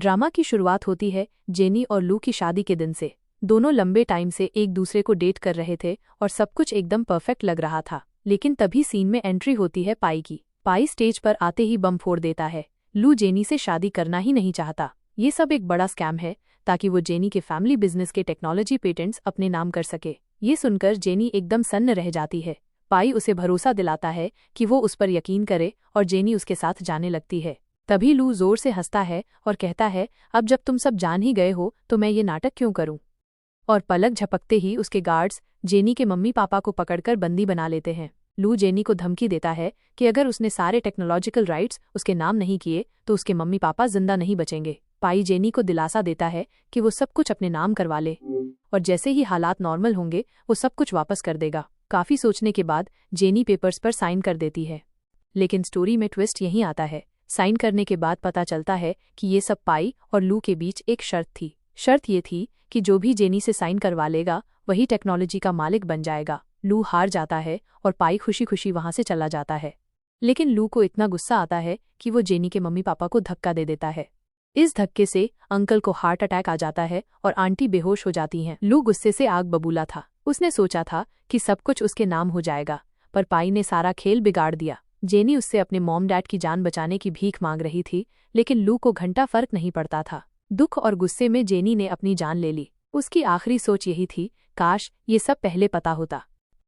Drama की शुरुआत होती है जेनी और लू की शादी के दिन से। दोनों लंबे टाइम से एक दूसरे को डेट कर रहे थे और सब कुछ एकदम परफेक्ट लग रहा था। लेकिन तभी सीन में एंट्री होती है पाई की। पाई स्टेज पर आते ही बम फोड़ देता है। लू जेनी से शादी करना ही नहीं चाहता। ये सब एक बड़ा स्कैम है ताकि वो जेनी के फैमिली बिजनेस के टेक्नोलॉजी पेटेंट्स अपने नाम कर सके। ये सुनकर जेनी एकदम सन्न रह जाती है। पाई उसे भरोसा दिलाता है कि वो उस पर यकीन करे और जेनी उसके साथ जाने लगती है। तभी लू जोर से हंसता है और कहता है, अब जब तुम सब जान ही गए हो तो मैं ये नाटक क्यों करूं। और पलक झपकते ही उसके गार्ड्स जेनी के मम्मी पापा को पकड़कर बंदी बना लेते हैं। लू जेनी को धमकी देता है कि अगर उसने सारे टेक्नोलॉजिकल राइट्स उसके नाम नहीं किए तो उसके मम्मी पापा जिंदा नहीं बचेंगे। पाई जेनी को दिलासा देता है कि वो सब कुछ अपने नाम करवा ले और जैसे ही हालात नॉर्मल होंगे वो सब कुछ वापस कर देगा। काफी सोचने के बाद जेनी पेपर्स पर साइन कर देती है। लेकिन स्टोरी में ट्विस्ट यहीं आता है। साइन करने के बाद पता चलता है कि ये सब पाई और लू के बीच एक शर्त थी। शर्त ये थी कि जो भी जेनी से साइन करवा लेगा वही टेक्नोलॉजी का मालिक बन जाएगा। लू हार जाता है और पाई खुशी खुशी वहां से चला जाता है। लेकिन लू को इतना गुस्सा आता है कि वो जेनी के मम्मी पापा को धक्का दे देता है। इस धक्के से अंकल को हार्ट अटैक आ जाता है और आंटी बेहोश हो जाती हैं। लू गुस्से से आग बबूला था। उसने सोचा था कि सब कुछ उसके नाम हो जाएगा, पर पाई ने सारा खेल बिगाड़ दिया। जेनी उससे अपने मॉम डैड की जान बचाने की भीख मांग रही थी, लेकिन लू को घंटा फर्क नहीं पड़ता था। दुख और गुस्से में जेनी ने अपनी जान ले ली। उसकी आखिरी सोच यही थी, काश ये सब पहले पता होता।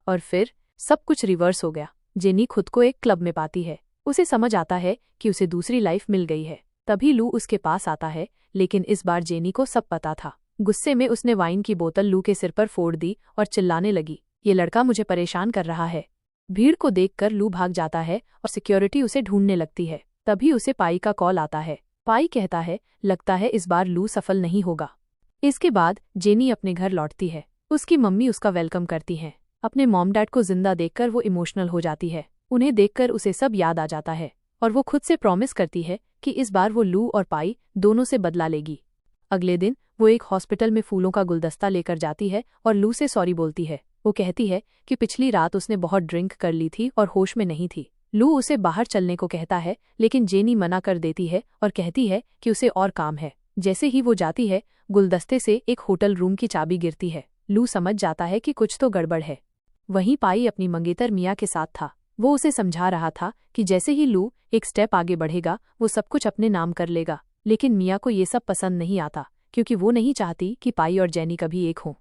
और फिर सब कुछ रिवर्स हो गया। जेनी खुद को एक क्लब में पाती है। उसे समझ आता है कि उसे दूसरी लाइफ मिल गई है। तभी लू उसके पास आता है, लेकिन इस बार जेनी को सब पता था। गुस्से में उसने वाइन की बोतल लू के सिर पर फोड़ दी और चिल्लाने लगी, ये लड़का मुझे परेशान कर रहा है। भीड़ को देखकर लू भाग जाता है और सिक्योरिटी उसे ढूंढने लगती है। तभी उसे पाई का कॉल आता है। पाई कहता है, लगता है इस बार लू सफल नहीं होगा। इसके बाद जेनी अपने घर लौटती है। उसकी मम्मी उसका वेलकम करती हैं। अपने मॉम डैड को जिंदा देखकर वो इमोशनल हो जाती है। उन्हें देखकर उसे सब याद आ जाता है और वो खुद से प्रॉमिस करती है कि इस बार वो लू और पाई दोनों से बदला लेगी। अगले दिन वो एक हॉस्पिटल में फूलों का गुलदस्ता लेकर जाती है और लू से सॉरी बोलती है। वो कहती है कि पिछली रात उसने बहुत ड्रिंक कर ली थी और होश में नहीं थी। लू उसे बाहर चलने को कहता है, लेकिन जेनी मना कर देती है और कहती है कि उसे और काम है। जैसे ही वो जाती है, गुलदस्ते से एक होटल रूम की चाबी गिरती है। लू समझ जाता है कि कुछ तो गड़बड़ है। वहीं पाई अपनी मंगेतर मिया के साथ था। वो उसे समझा रहा था कि जैसे ही लू एक स्टेप आगे बढ़ेगा वो सब कुछ अपने नाम कर लेगा। लेकिन मिया को ये सब पसंद नहीं आता, क्योंकि वो नहीं चाहती कि पाई और जेनी कभी एक हों।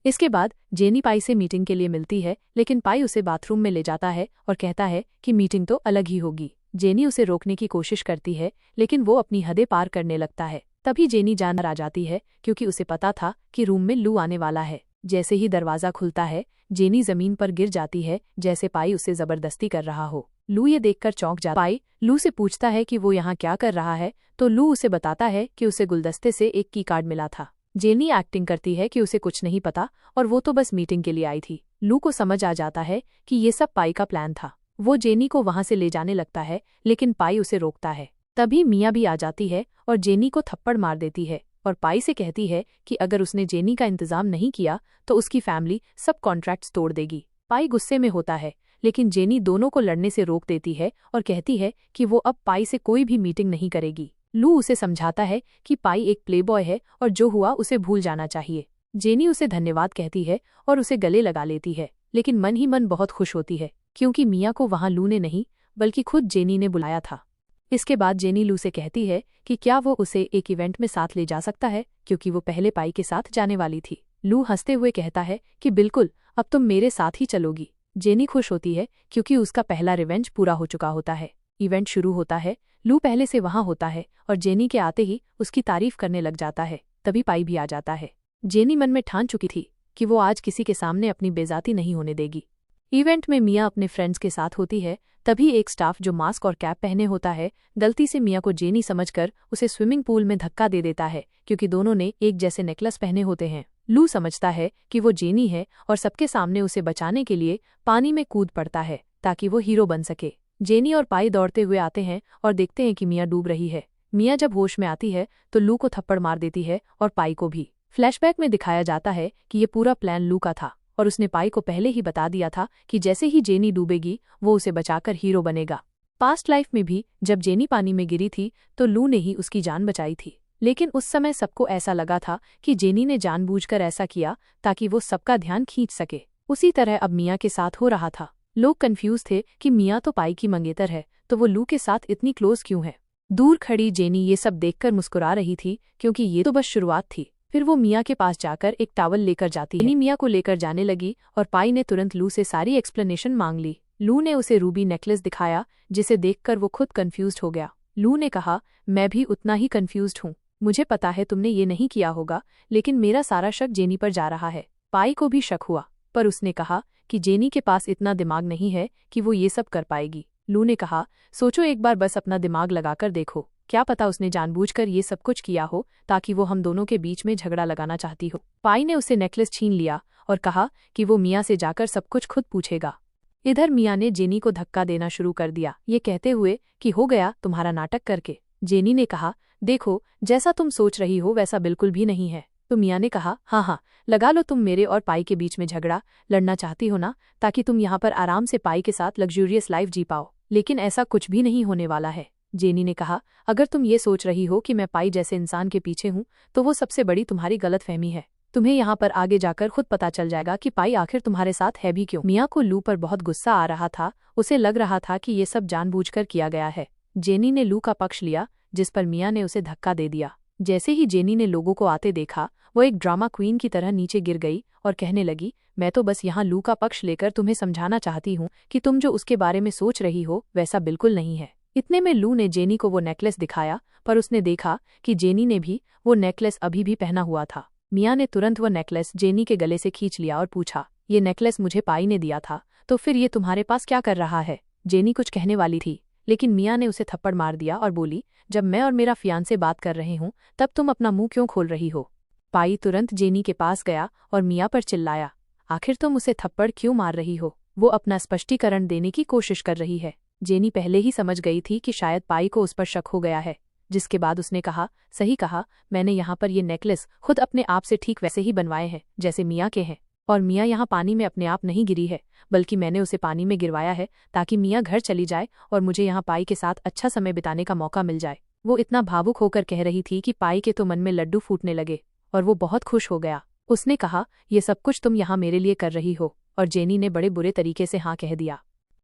इसके बाद जेनी पाई से मीटिंग के लिए मिलती है, लेकिन पाई उसे बाथरूम में ले जाता है और कहता है कि मीटिंग तो अलग ही होगी। जेनी उसे रोकने की कोशिश करती है, लेकिन वो अपनी हदें पार करने लगता है। तभी जेनी जान आ जाती है, क्योंकि उसे पता था कि रूम में लू आने वाला है। जैसे ही दरवाजा खुलता है, जेनी जमीन पर गिर जाती है, जैसे पाई उसे जबरदस्ती कर रहा हो। लू ये देखकर चौंक जाता है। पाई लू से पूछता है कि वो यहाँ क्या कर रहा है, तो लू उसे बताता है कि उसे गुलदस्ते से एक की कार्ड मिला था। जेनी एक्टिंग करती है कि उसे कुछ नहीं पता और वो तो बस मीटिंग के लिए आई थी। लू को समझ आ जाता है कि ये सब पाई का प्लान था। वो जेनी को वहां से ले जाने लगता है, लेकिन पाई उसे रोकता है। तभी मिया भी आ जाती है और जेनी को थप्पड़ मार देती है और पाई से कहती है कि अगर उसने जेनी का इंतजाम नहीं किया तो उसकी फैमिली सब कॉन्ट्रैक्ट्स तोड़ देगी। पाई गुस्से में होता है, लेकिन जेनी दोनों को लड़ने से रोक देती है और कहती है कि वो अब पाई से कोई भी मीटिंग नहीं करेगी। लू उसे समझाता है कि पाई एक प्लेबॉय है और जो हुआ उसे भूल जाना चाहिए। जेनी उसे धन्यवाद कहती है और उसे गले लगा लेती है, लेकिन मन ही मन बहुत खुश होती है, क्योंकि मिया को वहां लू ने नहीं बल्कि खुद जेनी ने बुलाया था। इसके बाद जेनी लू से कहती है कि क्या वो उसे एक इवेंट में साथ ले जा सकता है, क्योंकि वो पहले पाई के साथ जाने वाली थी। लू हंसते हुए कहता है कि बिल्कुल, अब तुम मेरे साथ ही चलोगी। जेनी खुश होती है, क्योंकि उसका पहला रिवेंज पूरा हो चुका होता है। इवेंट शुरू होता है। लू पहले से वहां होता है और जेनी के आते ही उसकी तारीफ करने लग जाता है। तभी पाई भी आ जाता है। जेनी मन में ठान चुकी थी कि वो आज किसी के सामने अपनी बेइज्जती नहीं होने देगी। इवेंट में मिया अपने फ्रेंड्स के साथ होती है। तभी एक स्टाफ जो मास्क और कैप पहने होता है, गलती से मिया को जेनी समझकर उसे स्विमिंग पूल में धक्का दे देता है, क्योंकि दोनों ने एक जैसे नेकलेस पहने होते हैं। लू समझता है कि वो जेनी है और सबके सामने उसे बचाने के लिए पानी में कूद पड़ता है ताकि वो हीरो बन सके। जेनी और पाई दौड़ते हुए आते हैं और देखते हैं कि मिया डूब रही है। मिया जब होश में आती है तो लू को थप्पड़ मार देती है और पाई को भी। फ्लैशबैक में दिखाया जाता है कि ये पूरा प्लान लू का था और उसने पाई को पहले ही बता दिया था कि जैसे ही जेनी डूबेगी वो उसे बचाकर हीरो बनेगा। पास्ट लाइफ में भी जब जेनी पानी में गिरी थी तो लू ने ही उसकी जान बचाई थी। लेकिन उस समय सबको ऐसा लगा था कि जेनी ने जानबूझकर ऐसा किया ताकि वो सबका ध्यान खींच सके। उसी तरह अब मिया के साथ हो रहा था। लोग कंफ्यूज थे कि मिया तो पाई की मंगेतर है, तो वो लू के साथ इतनी क्लोज क्यों है। दूर खड़ी जेनी ये सब देखकर मुस्कुरा रही थी, क्योंकि ये तो बस शुरुआत थी। फिर वो मिया के पास जाकर एक टॉवल लेकर जाती है। जेनी मिया को लेकर जाने लगी और पाई ने तुरंत लू से सारी एक्सप्लेनेशन मांग ली। लू ने उसे रूबी नेकलेस दिखाया, जिसे देखकर वो खुद कंफ्यूज्ड हो गया। लू ने कहा, मैं भी उतना ही कंफ्यूज्ड हूँ। मुझे पता है तुमने ये नहीं किया होगा, लेकिन मेरा सारा शक जेनी पर जा रहा है। पाई को भी शक हुआ, पर उसने कहा कि जेनी के पास इतना दिमाग नहीं है कि वो ये सब कर पाएगी। लू ने कहा, सोचो एक बार, बस अपना दिमाग लगाकर देखो, क्या पता उसने जानबूझकर ये सब कुछ किया हो ताकि वो हम दोनों के बीच में झगड़ा लगाना चाहती हो। पाई ने उसे नेकलेस छीन लिया और कहा कि वो मिया से जाकर सब कुछ खुद पूछेगा। इधर मिया ने जेनी को धक्का देना शुरू कर दिया, ये कहते हुए कि हो गया तुम्हारा नाटक करके। जेनी ने कहा, देखो जैसा तुम सोच रही हो वैसा बिल्कुल भी नहीं है। तो मिया ने कहा, हाँ, लगा लो तुम मेरे और पाई के बीच में झगड़ा लड़ना चाहती हो ना, ताकि तुम यहाँ पर आराम से पाई के साथ लग्जूरियस लाइफ जी पाओ, लेकिन ऐसा कुछ भी नहीं होने वाला है। जेनी ने कहा, अगर तुम ये सोच रही हो कि मैं पाई जैसे इंसान के पीछे हूँ तो वो सबसे बड़ी तुम्हारी गलतफहमी है। तुम्हें यहाँ पर आगे जाकर खुद पता चल जाएगा कि पाई आखिर तुम्हारे साथ है भी क्यों। मिया को लू पर बहुत गुस्सा आ रहा था, उसे लग रहा था कि ये सब जानबूझकर किया गया है। जेनी ने लू का पक्ष लिया, जिस पर मिया ने उसे धक्का दे दिया। जैसे ही जेनी ने लोगों को आते देखा, वो एक ड्रामा क्वीन की तरह नीचे गिर गई और कहने लगी, मैं तो बस यहाँ लू का पक्ष लेकर तुम्हें समझाना चाहती हूँ कि तुम जो उसके बारे में सोच रही हो वैसा बिल्कुल नहीं है। इतने में लू ने जेनी को वो नेकलेस दिखाया, पर उसने देखा कि जेनी ने भी वो नेकलेस अभी भी पहना हुआ था। मिया ने तुरंत वो नेकलेस जेनी के गले से खींच लिया और पूछा, ये नेकलेस मुझे पाई ने दिया था, तो फिर ये तुम्हारे पास क्या कर रहा है। जेनी कुछ कहने वाली थी, लेकिन मिया ने उसे थप्पड़ मार दिया और बोली, जब मैं और मेरा फियांसे बात कर रहे हूँ तब तुम अपना मुंह क्यों खोल रही हो। पाई तुरंत जेनी के पास गया और मिया पर चिल्लाया, आखिर तुम उसे थप्पड़ क्यों मार रही हो। वो अपना स्पष्टीकरण देने की कोशिश कर रही है। जेनी पहले ही समझ गई थी कि शायद पाई को उस पर शक हो गया है, जिसके बाद उसने कहा, सही कहा, मैंने यहाँ पर ये नेकलेस खुद अपने आप से ठीक वैसे ही बनवाए हैं जैसे मिया के हैं। और मिया यहाँ पानी में अपने आप नहीं गिरी है, बल्कि मैंने उसे पानी में गिरवाया है ताकि मिया घर चली जाए और मुझे यहाँ पाई के साथ अच्छा समय बिताने का मौका मिल जाए। वो इतना भावुक होकर कह रही थी कि पाई के तो मन में लड्डू फूटने लगे और वो बहुत खुश हो गया। उसने कहा, ये सब कुछ तुम यहाँ मेरे लिए कर रही हो। और जेनी ने बड़े बुरे तरीके से हाँ कह दिया।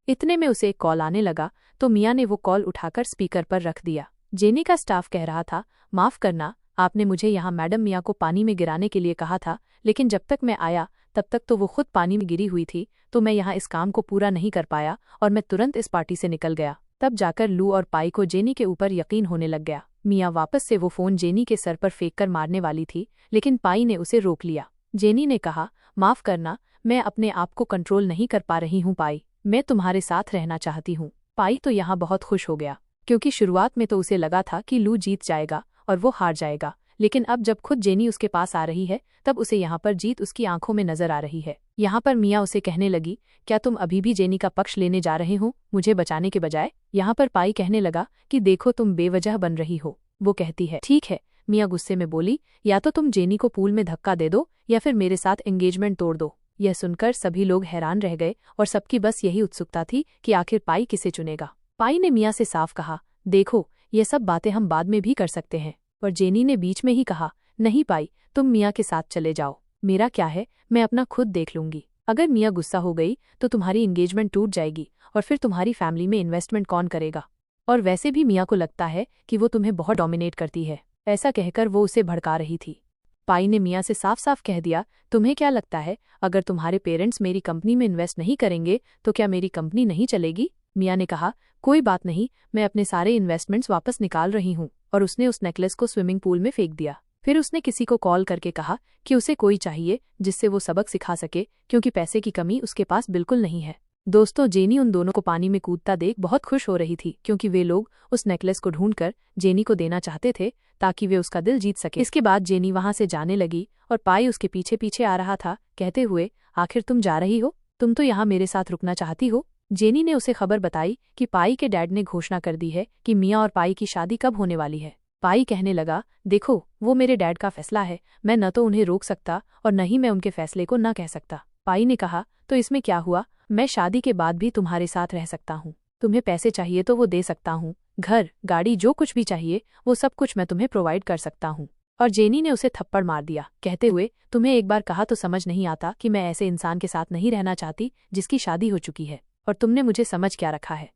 इतने में उसे एक कॉल आने लगा, तो मिया ने वो कॉल उठाकर स्पीकर पर रख दिया। जेनी का स्टाफ कह रहा था, माफ करना, आपने मुझे यहाँ मैडम मिया को पानी में गिराने के लिए कहा था, लेकिन जब तक मैं आया तब तक तो वो खुद पानी में गिरी हुई थी, तो मैं यहाँ इस काम को पूरा नहीं कर पाया और मैं तुरंत इस पार्टी से निकल गया। तब जाकर लू और पाई को जेनी के ऊपर यकीन होने लग गया। मिया वापस से वो फोन जेनी के सर पर फेंक कर मारने वाली थी, लेकिन पाई ने उसे रोक लिया। जेनी ने कहा, माफ करना, मैं अपने आप को कंट्रोल नहीं कर पा रही हूँ पाई, मैं तुम्हारे साथ रहना चाहती हूँ। पाई तो यहाँ बहुत खुश हो गया, क्योंकि शुरुआत में तो उसे लगा था कि लू जीत जाएगा और वो हार जाएगा, लेकिन अब जब खुद जेनी उसके पास आ रही है तब उसे यहाँ पर जीत उसकी आंखों में नजर आ रही है। यहाँ पर मिया उसे कहने लगी, क्या तुम अभी भी जेनी का पक्ष लेने जा रहे हो मुझे बचाने के बजाय। यहाँ पर पाई कहने लगा कि देखो तुम बेवजह बन रही हो। वो कहती है, ठीक है। मिया गुस्से में बोली, या तो तुम जेनी को पूल में धक्का दे दो या फिर मेरे साथ एंगेजमेंट तोड़ दो। यह सुनकर सभी लोग हैरान रह गए और सबकी बस यही उत्सुकता थी कि आखिर पाई किसे चुनेगा। पाई ने मिया से साफ कहा, देखो ये सब बातें हम बाद में भी कर सकते हैं। पर जेनी ने बीच में ही कहा, नहीं पाई, तुम मिया के साथ चले जाओ, मेरा क्या है, मैं अपना खुद देख लूंगी। अगर मिया गुस्सा हो गई तो तुम्हारी एंगेजमेंट टूट जाएगी और फिर तुम्हारी फैमिली में इन्वेस्टमेंट कौन करेगा। और वैसे भी मिया को लगता है कि वो तुम्हें बहुत डोमिनेट करती है। ऐसा कहकर वो उसे भड़का रही थी। पाई ने मिया से साफ साफ कह दिया, तुम्हें क्या लगता है, अगर तुम्हारे पेरेंट्स मेरी कंपनी में इन्वेस्ट नहीं करेंगे तो क्या मेरी कंपनी नहीं चलेगी। मिया ने कहा, कोई बात नहीं, मैं अपने सारे इन्वेस्टमेंट्स वापस निकाल रही हूँ। और उसने उस नेकलेस को स्विमिंग पूल में फेंक दिया। फिर उसने किसी को कॉल करके कहा कि उसे कोई चाहिए जिससे वो सबक सिखा सके, क्योंकि पैसे की कमी उसके पास बिल्कुल नहीं है। दोस्तों, जेनी उन दोनों को पानी में कूदता देख बहुत खुश हो रही थी, क्योंकि वे लोग उस नेकलेस को ढूंढकर जेनी को देना चाहते थे ताकि वे उसका दिल जीत सके। इसके बाद जेनी वहां से जाने लगी और पाई उसके पीछे पीछे आ रहा था, कहते हुए, आखिर तुम जा रही हो, तुम तो यहाँ मेरे साथ रुकना चाहती हो। जेनी ने उसे खबर बताई कि पाई के डैड ने घोषणा कर दी है कि मिया और पाई की शादी कब होने वाली है। पाई कहने लगा, देखो वो मेरे डैड का फैसला है, मैं न तो उन्हें रोक सकता और न ही मैं उनके फैसले को न कह सकता। पाई ने कहा, तो इसमें क्या हुआ, मैं शादी के बाद भी तुम्हारे साथ रह सकता हूँ, तुम्हें पैसे चाहिए तो वो दे सकता हूँ, घर, गाड़ी, जो कुछ भी चाहिए वो सब कुछ मैं तुम्हें प्रोवाइड कर सकता हूँ। और जेनी ने उसे थप्पड़ मार दिया, कहते हुए, तुम्हें एक बार कहा तो समझ नहीं आता कि मैं ऐसे इंसान के साथ नहीं रहना चाहती जिसकी शादी हो चुकी है, और तुमने मुझे समझ क्या रखा है।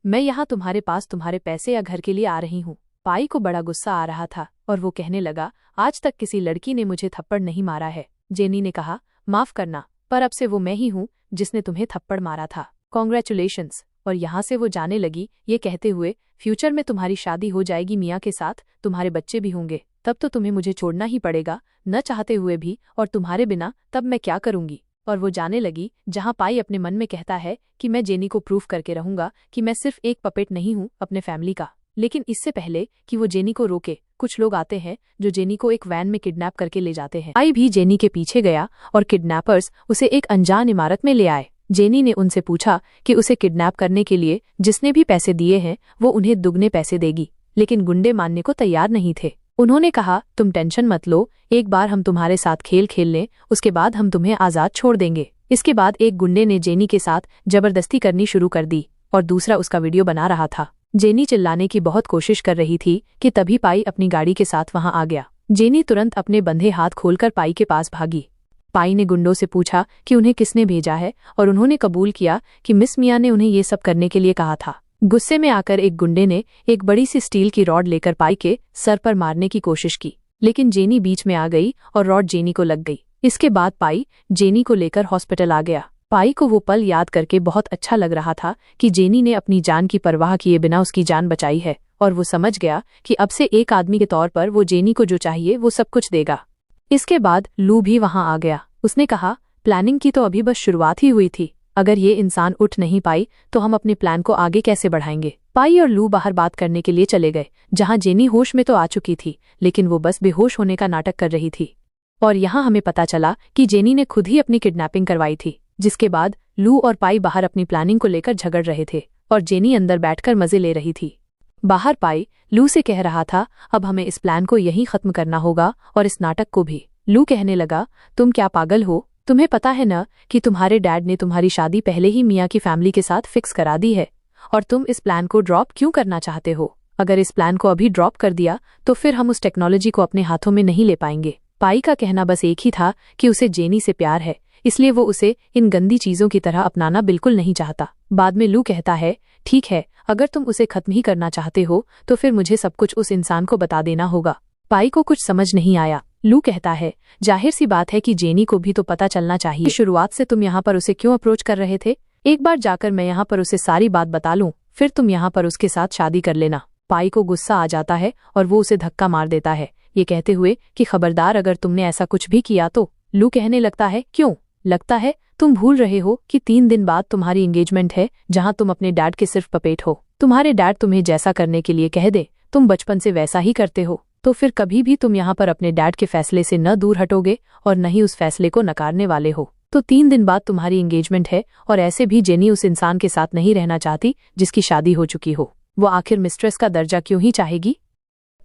मैं यहाँ तुम्हारे पास तुम्हारे पैसे या घर के लिए आ रही हूँ। पाई को बड़ा गुस्सा आ रहा था और वो कहने लगा, आज तक किसी लड़की ने मुझे थप्पड़ नहीं मारा है। जेनी ने कहा, माफ करना, पर अब से वो मैं ही हूँ जिसने तुम्हें थप्पड़ मारा था। कॉन्ग्रेचुलेशंस। और यहाँ से वो जाने लगी, ये कहते हुए, फ्यूचर में तुम्हारी शादी हो जाएगी मियाँ के साथ, तुम्हारे बच्चे भी होंगे, तब तो तुम्हें मुझे छोड़ना ही पड़ेगा, न चाहते हुए भी, और तुम्हारे बिना तब मैं क्या करूंगी। और वो जाने लगी, जहाँ पाई अपने मन में कहता है कि मैं जेनी को प्रूफ करके रहूंगा कि मैं सिर्फ एक पपेट नहीं हूँ अपने फैमिली का। लेकिन इससे पहले कि वो जेनी को रोके, कुछ लोग आते हैं जो जेनी को एक वैन में किडनैप करके ले जाते हैं। पाई भी जेनी के पीछे गया और किडनैपर्स उसे एक अनजान इमारत में ले आए। जेनी ने उनसे पूछा कि उसे किडनैप करने के लिए जिसने भी पैसे दिए हैं वो उन्हें दुगने पैसे देगी, लेकिन गुंडे मानने को तैयार नहीं थे। उन्होंने कहा, तुम टेंशन मत लो, एक बार हम तुम्हारे साथ खेल खेल लें, उसके बाद हम तुम्हें आजाद छोड़ देंगे। इसके बाद एक गुंडे ने जेनी के साथ जबरदस्ती करनी शुरू कर दी और दूसरा उसका वीडियो बना रहा था। जेनी चिल्लाने की बहुत कोशिश कर रही थी कि तभी पाई अपनी गाड़ी के साथ वहां आ गया। जेनी तुरंत अपने बंधे हाथ खोलकर पाई के पास भागी। पाई ने गुंडों से पूछा कि उन्हें किसने भेजा है और उन्होंने कबूल किया कि मिस मिया ने उन्हें ये सब करने के लिए कहा था। गुस्से में आकर एक गुंडे ने एक बड़ी सी स्टील की रॉड लेकर पाई के सर पर मारने की कोशिश की, लेकिन जेनी बीच में आ गई और रॉड जेनी को लग गई। इसके बाद पाई जेनी को लेकर हॉस्पिटल आ गया। पाई को वो पल याद करके बहुत अच्छा लग रहा था कि जेनी ने अपनी जान की परवाह किए बिना उसकी जान बचाई है, और वो समझ गया कि अब से एक आदमी के तौर पर वो जेनी को जो चाहिए वो सब कुछ देगा। इसके बाद लू भी वहां आ गया। उसने कहा, प्लानिंग की तो अभी बस शुरुआत ही हुई थी, अगर ये इंसान उठ नहीं पाई तो हम अपने प्लान को आगे कैसे बढ़ाएंगे। पाई और लू बाहर बात करने के लिए चले गए, जहां जेनी होश में तो आ चुकी थी, लेकिन वो बस बेहोश होने का नाटक कर रही थी। और यहाँ हमें पता चला कि जेनी ने खुद ही अपनी किडनैपिंग करवाई थी। जिसके बाद लू और पाई बाहर अपनी प्लानिंग को लेकर झगड़ रहे थे और जेनी अंदर बैठकर मजे ले रही थी। बाहर पाई लू से कह रहा था, अब हमें इस प्लान को यहीं खत्म करना होगा और इस नाटक को भी। लू कहने लगा, तुम क्या पागल हो, तुम्हें पता है न कि तुम्हारे डैड ने तुम्हारी शादी पहले ही मियाँ की फैमिली के साथ फिक्स करा दी है, और तुम इस प्लान को ड्रॉप क्यों करना चाहते हो। अगर इस प्लान को अभी ड्रॉप कर दिया तो फिर हम उस टेक्नोलॉजी को अपने हाथों में नहीं ले पाएंगे। पाई का कहना बस एक ही था कि उसे जेनी से प्यार है, इसलिए वो उसे इन गंदी चीजों की तरह अपनाना बिल्कुल नहीं चाहता। बाद में लू कहता है, ठीक है, अगर तुम उसे खत्म ही करना चाहते हो तो फिर मुझे सब कुछ उस इंसान को बता देना होगा। पाई को कुछ समझ नहीं आया। लू कहता है, जाहिर सी बात है कि जेनी को भी तो पता चलना चाहिए। शुरुआत से तुम यहाँ पर उसे क्यों अप्रोच कर रहे थे। एक बार जाकर मैं यहाँ पर उसे सारी बात बता लूं, फिर तुम यहाँ पर उसके साथ शादी कर लेना। पाई को गुस्सा आ जाता है और वो उसे धक्का मार देता है, ये कहते हुए कि खबरदार अगर तुमने ऐसा कुछ भी किया तो। लू कहने लगता है, क्यों, लगता है तुम भूल रहे हो कि 3 दिन बाद तुम्हारी एंगेजमेंट है, जहाँ तुम अपने डैड के सिर्फ पपेट हो। तुम्हारे डैड तुम्हें जैसा करने के लिए कह दे तुम बचपन से वैसा ही करते हो, तो फिर कभी भी तुम यहाँ पर अपने डैड के फैसले से न दूर हटोगे और न ही उस फैसले को नकारने वाले हो। तो 3 दिन बाद तुम्हारी एंगेजमेंट है, और ऐसे भी जेनी उस इंसान के साथ नहीं रहना चाहती जिसकी शादी हो चुकी हो। वो आखिर मिस्ट्रेस का दर्जा क्यों ही चाहेगी।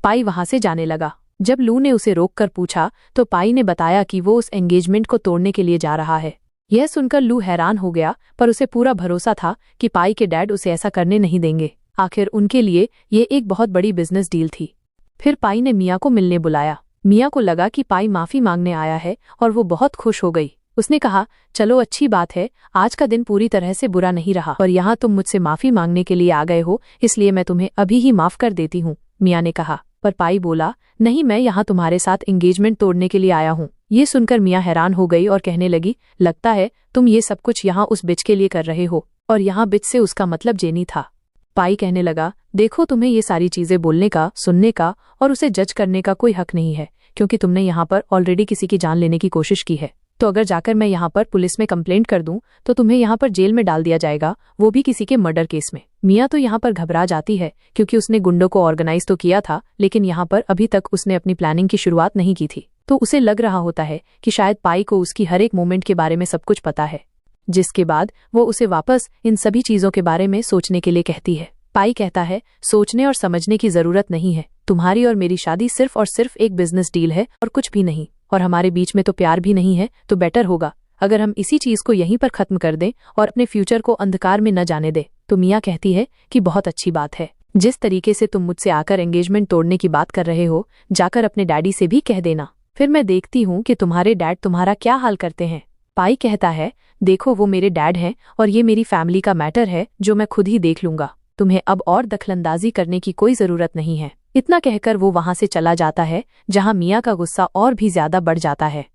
पाई वहां से जाने लगा। जब लू ने उसे रोककर पूछा तो पाई ने बताया कि वो उस एंगेजमेंट को तोड़ने के लिए जा रहा है। यह सुनकर लू हैरान हो गया, पर उसे पूरा भरोसा था कि पाई के डैड उसे ऐसा करने नहीं देंगे। आखिर उनके लिए ये एक बहुत बड़ी बिजनेस डील थी। फिर पाई ने मियाँ को मिलने बुलाया। मियाँ को लगा कि पाई माफी मांगने आया है और वो बहुत खुश हो गई। उसने कहा, चलो अच्छी बात है, आज का दिन पूरी तरह से बुरा नहीं रहा, और यहाँ तुम मुझसे माफी मांगने के लिए आ गए हो, इसलिए मैं तुम्हें अभी ही माफ कर देती हूँ। मियाँ ने कहा। पर पाई बोला, नहीं, मैं यहाँ तुम्हारे साथ एंगेजमेंट तोड़ने के लिए आया हूँ। ये सुनकर मियाँ हैरान हो गई और कहने लगी, लगता है तुम ये सब कुछ यहाँ उस बिच के लिए कर रहे हो, और यहाँ बिच से उसका मतलब जेनी था। पाई कहने लगा, देखो, तुम्हें ये सारी चीजें बोलने का, सुनने का और उसे जज करने का कोई हक नहीं है, क्योंकि तुमने यहाँ पर ऑलरेडी किसी की जान लेने की कोशिश की है। तो अगर जाकर मैं यहाँ पर पुलिस में कंप्लेंट कर दूं तो तुम्हें यहाँ पर जेल में डाल दिया जाएगा, वो भी किसी के मर्डर केस में। मियाँ तो यहाँ पर घबरा जाती है, क्योंकि उसने गुंडों को ऑर्गेनाइज तो किया था, लेकिन यहाँ पर अभी तक उसने अपनी प्लानिंग की शुरुआत नहीं की थी। तो उसे लग रहा होता है कि शायद पाई को उसकी हर एक मोमेंट के बारे में सब कुछ पता है, जिसके बाद वो उसे वापस इन सभी चीजों के बारे में सोचने के लिए कहती है। पाई कहता है, सोचने और समझने की जरूरत नहीं है, तुम्हारी और मेरी शादी सिर्फ और सिर्फ एक बिजनेस डील है और कुछ भी नहीं, और हमारे बीच में तो प्यार भी नहीं है। तो बेटर होगा अगर हम इसी चीज को यहीं पर खत्म कर दें और अपने फ्यूचर को अंधकार में न जाने दें। तो मियाँ कहती है कि बहुत अच्छी बात है। जिस तरीके से तुम मुझसे आकर एंगेजमेंट तोड़ने की बात कर रहे हो, जाकर अपने डैडी से भी कह देना, फिर मैं देखती हूँ कि तुम्हारे डैड तुम्हारा क्या हाल करते हैं। पाई कहता है, देखो वो मेरे डैड हैं और ये मेरी फैमिली का मैटर है जो मैं खुद ही देख लूंगा, तुम्हें अब और दखलंदाजी करने की कोई जरूरत नहीं है। इतना कहकर वो वहां से चला जाता है, जहां मिया का गुस्सा और भी ज्यादा बढ़ जाता है।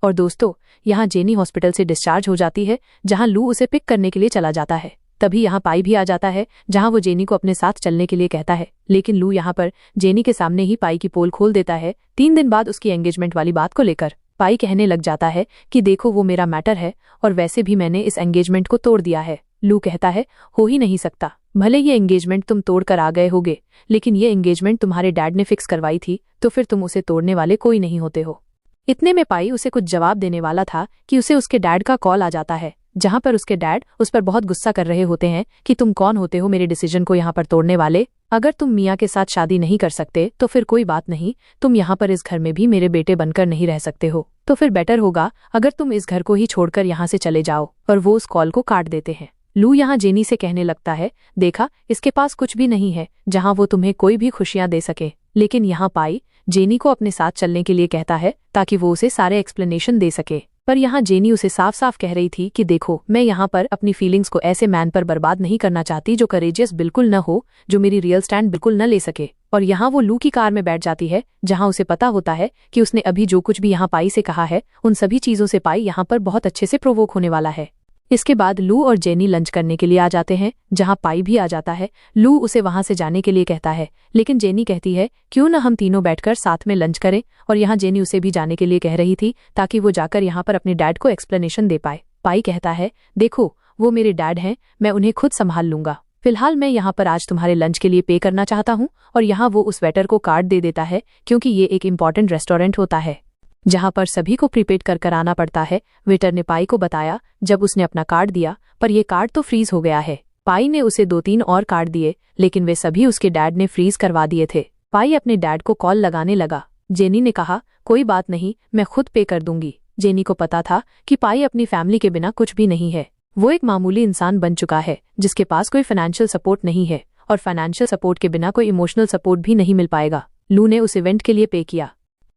और दोस्तों, यहाँ जेनी हॉस्पिटल से डिस्चार्ज हो जाती है, जहां लू उसे पिक करने के लिए चला जाता है। तभी यहाँ पाई भी आ जाता है, जहां वो जेनी को अपने साथ चलने के लिए कहता है, लेकिन लू यहाँ पर जेनी के सामने ही पाई की पोल खोल देता है। 3 दिन बाद उसकी एंगेजमेंट वाली बात को लेकर पाई कहने लग जाता है कि देखो वो मेरा मैटर है और वैसे भी मैंने इस एंगेजमेंट को तोड़ दिया है। लू कहता है, हो ही नहीं सकता, भले ये एंगेजमेंट तुम तोड़ कर आ गए होगे, लेकिन ये एंगेजमेंट तुम्हारे डैड ने फिक्स करवाई थी, तो फिर तुम उसे तोड़ने वाले कोई नहीं होते हो। इतने में पाई उसे कुछ जवाब देने वाला था कि उसे उसके डैड का कॉल आ जाता है, जहां पर उसके डैड उस पर बहुत गुस्सा कर रहे होते हैं कि तुम कौन होते हो मेरे डिसीजन को यहाँ पर तोड़ने वाले। अगर तुम मिया के साथ शादी नहीं कर सकते तो फिर कोई बात नहीं, तुम यहाँ पर इस घर में भी मेरे बेटे बनकर नहीं रह सकते हो, तो फिर बेटर होगा अगर तुम इस घर को ही छोड़कर यहाँ से चले जाओ। और वो उस कॉल को काट देते हैं। लू यहाँ जेनी से कहने लगता है, देखा इसके पास कुछ भी नहीं है जहाँ वो तुम्हें कोई भी खुशियां दे सके। लेकिन यहाँ पाई जेनी को अपने साथ चलने के लिए कहता है ताकि वो उसे सारे एक्सप्लेनेशन दे सके। पर यहाँ जेनी उसे साफ साफ कह रही थी कि देखो, मैं यहाँ पर अपनी फीलिंग्स को ऐसे मैन पर बर्बाद नहीं करना चाहती जो करेजियस बिल्कुल न हो, जो मेरी रियल स्टैंड बिल्कुल न ले सके। और यहाँ वो लू की कार में बैठ जाती है, जहाँ उसे पता होता है कि उसने अभी जो कुछ भी यहाँ पाई से कहा है, उन सभी चीजों से पाई यहाँ पर बहुत अच्छे से प्रोवोक होने वाला है। इसके बाद लू और जेनी लंच करने के लिए आ जाते हैं, जहां पाई भी आ जाता है। लू उसे वहां से जाने के लिए कहता है, लेकिन जेनी कहती है, क्यों न हम तीनों बैठकर साथ में लंच करें। और यहाँ जेनी उसे भी जाने के लिए कह रही थी ताकि वो जाकर यहाँ पर अपने डैड को एक्सप्लेनेशन दे पाए। पाई कहता है, देखो वो मेरे डैड हैं, मैं उन्हें खुद संभाल लूंगा, फिलहाल मैं यहाँ पर आज तुम्हारे लंच के लिए पे करना चाहता हूँ। और यहाँ वो उस वेटर को कार्ड दे देता है, क्योंकि ये एक इम्पॉर्टेंट रेस्टोरेंट होता है जहां पर सभी को प्रीपेड कर आना पड़ता है। वेटर ने पाई को बताया जब उसने अपना कार्ड दिया, पर यह कार्ड तो फ्रीज हो गया है। पाई ने उसे 2-3 और कार्ड दिए, लेकिन वे सभी उसके डैड ने फ्रीज करवा दिए थे। पाई अपने डैड को कॉल लगाने लगा। जेनी ने कहा, कोई बात नहीं, मैं खुद पे कर दूंगी। जेनी को पता था कि पाई अपनी फैमिली के बिना कुछ भी नहीं है। वो एक मामूली इंसान बन चुका है जिसके पास कोई फाइनेंशियल सपोर्ट नहीं है, और फाइनेंशियल सपोर्ट के बिना कोई इमोशनल सपोर्ट भी नहीं मिल पाएगा। लू ने उस इवेंट के लिए पे किया।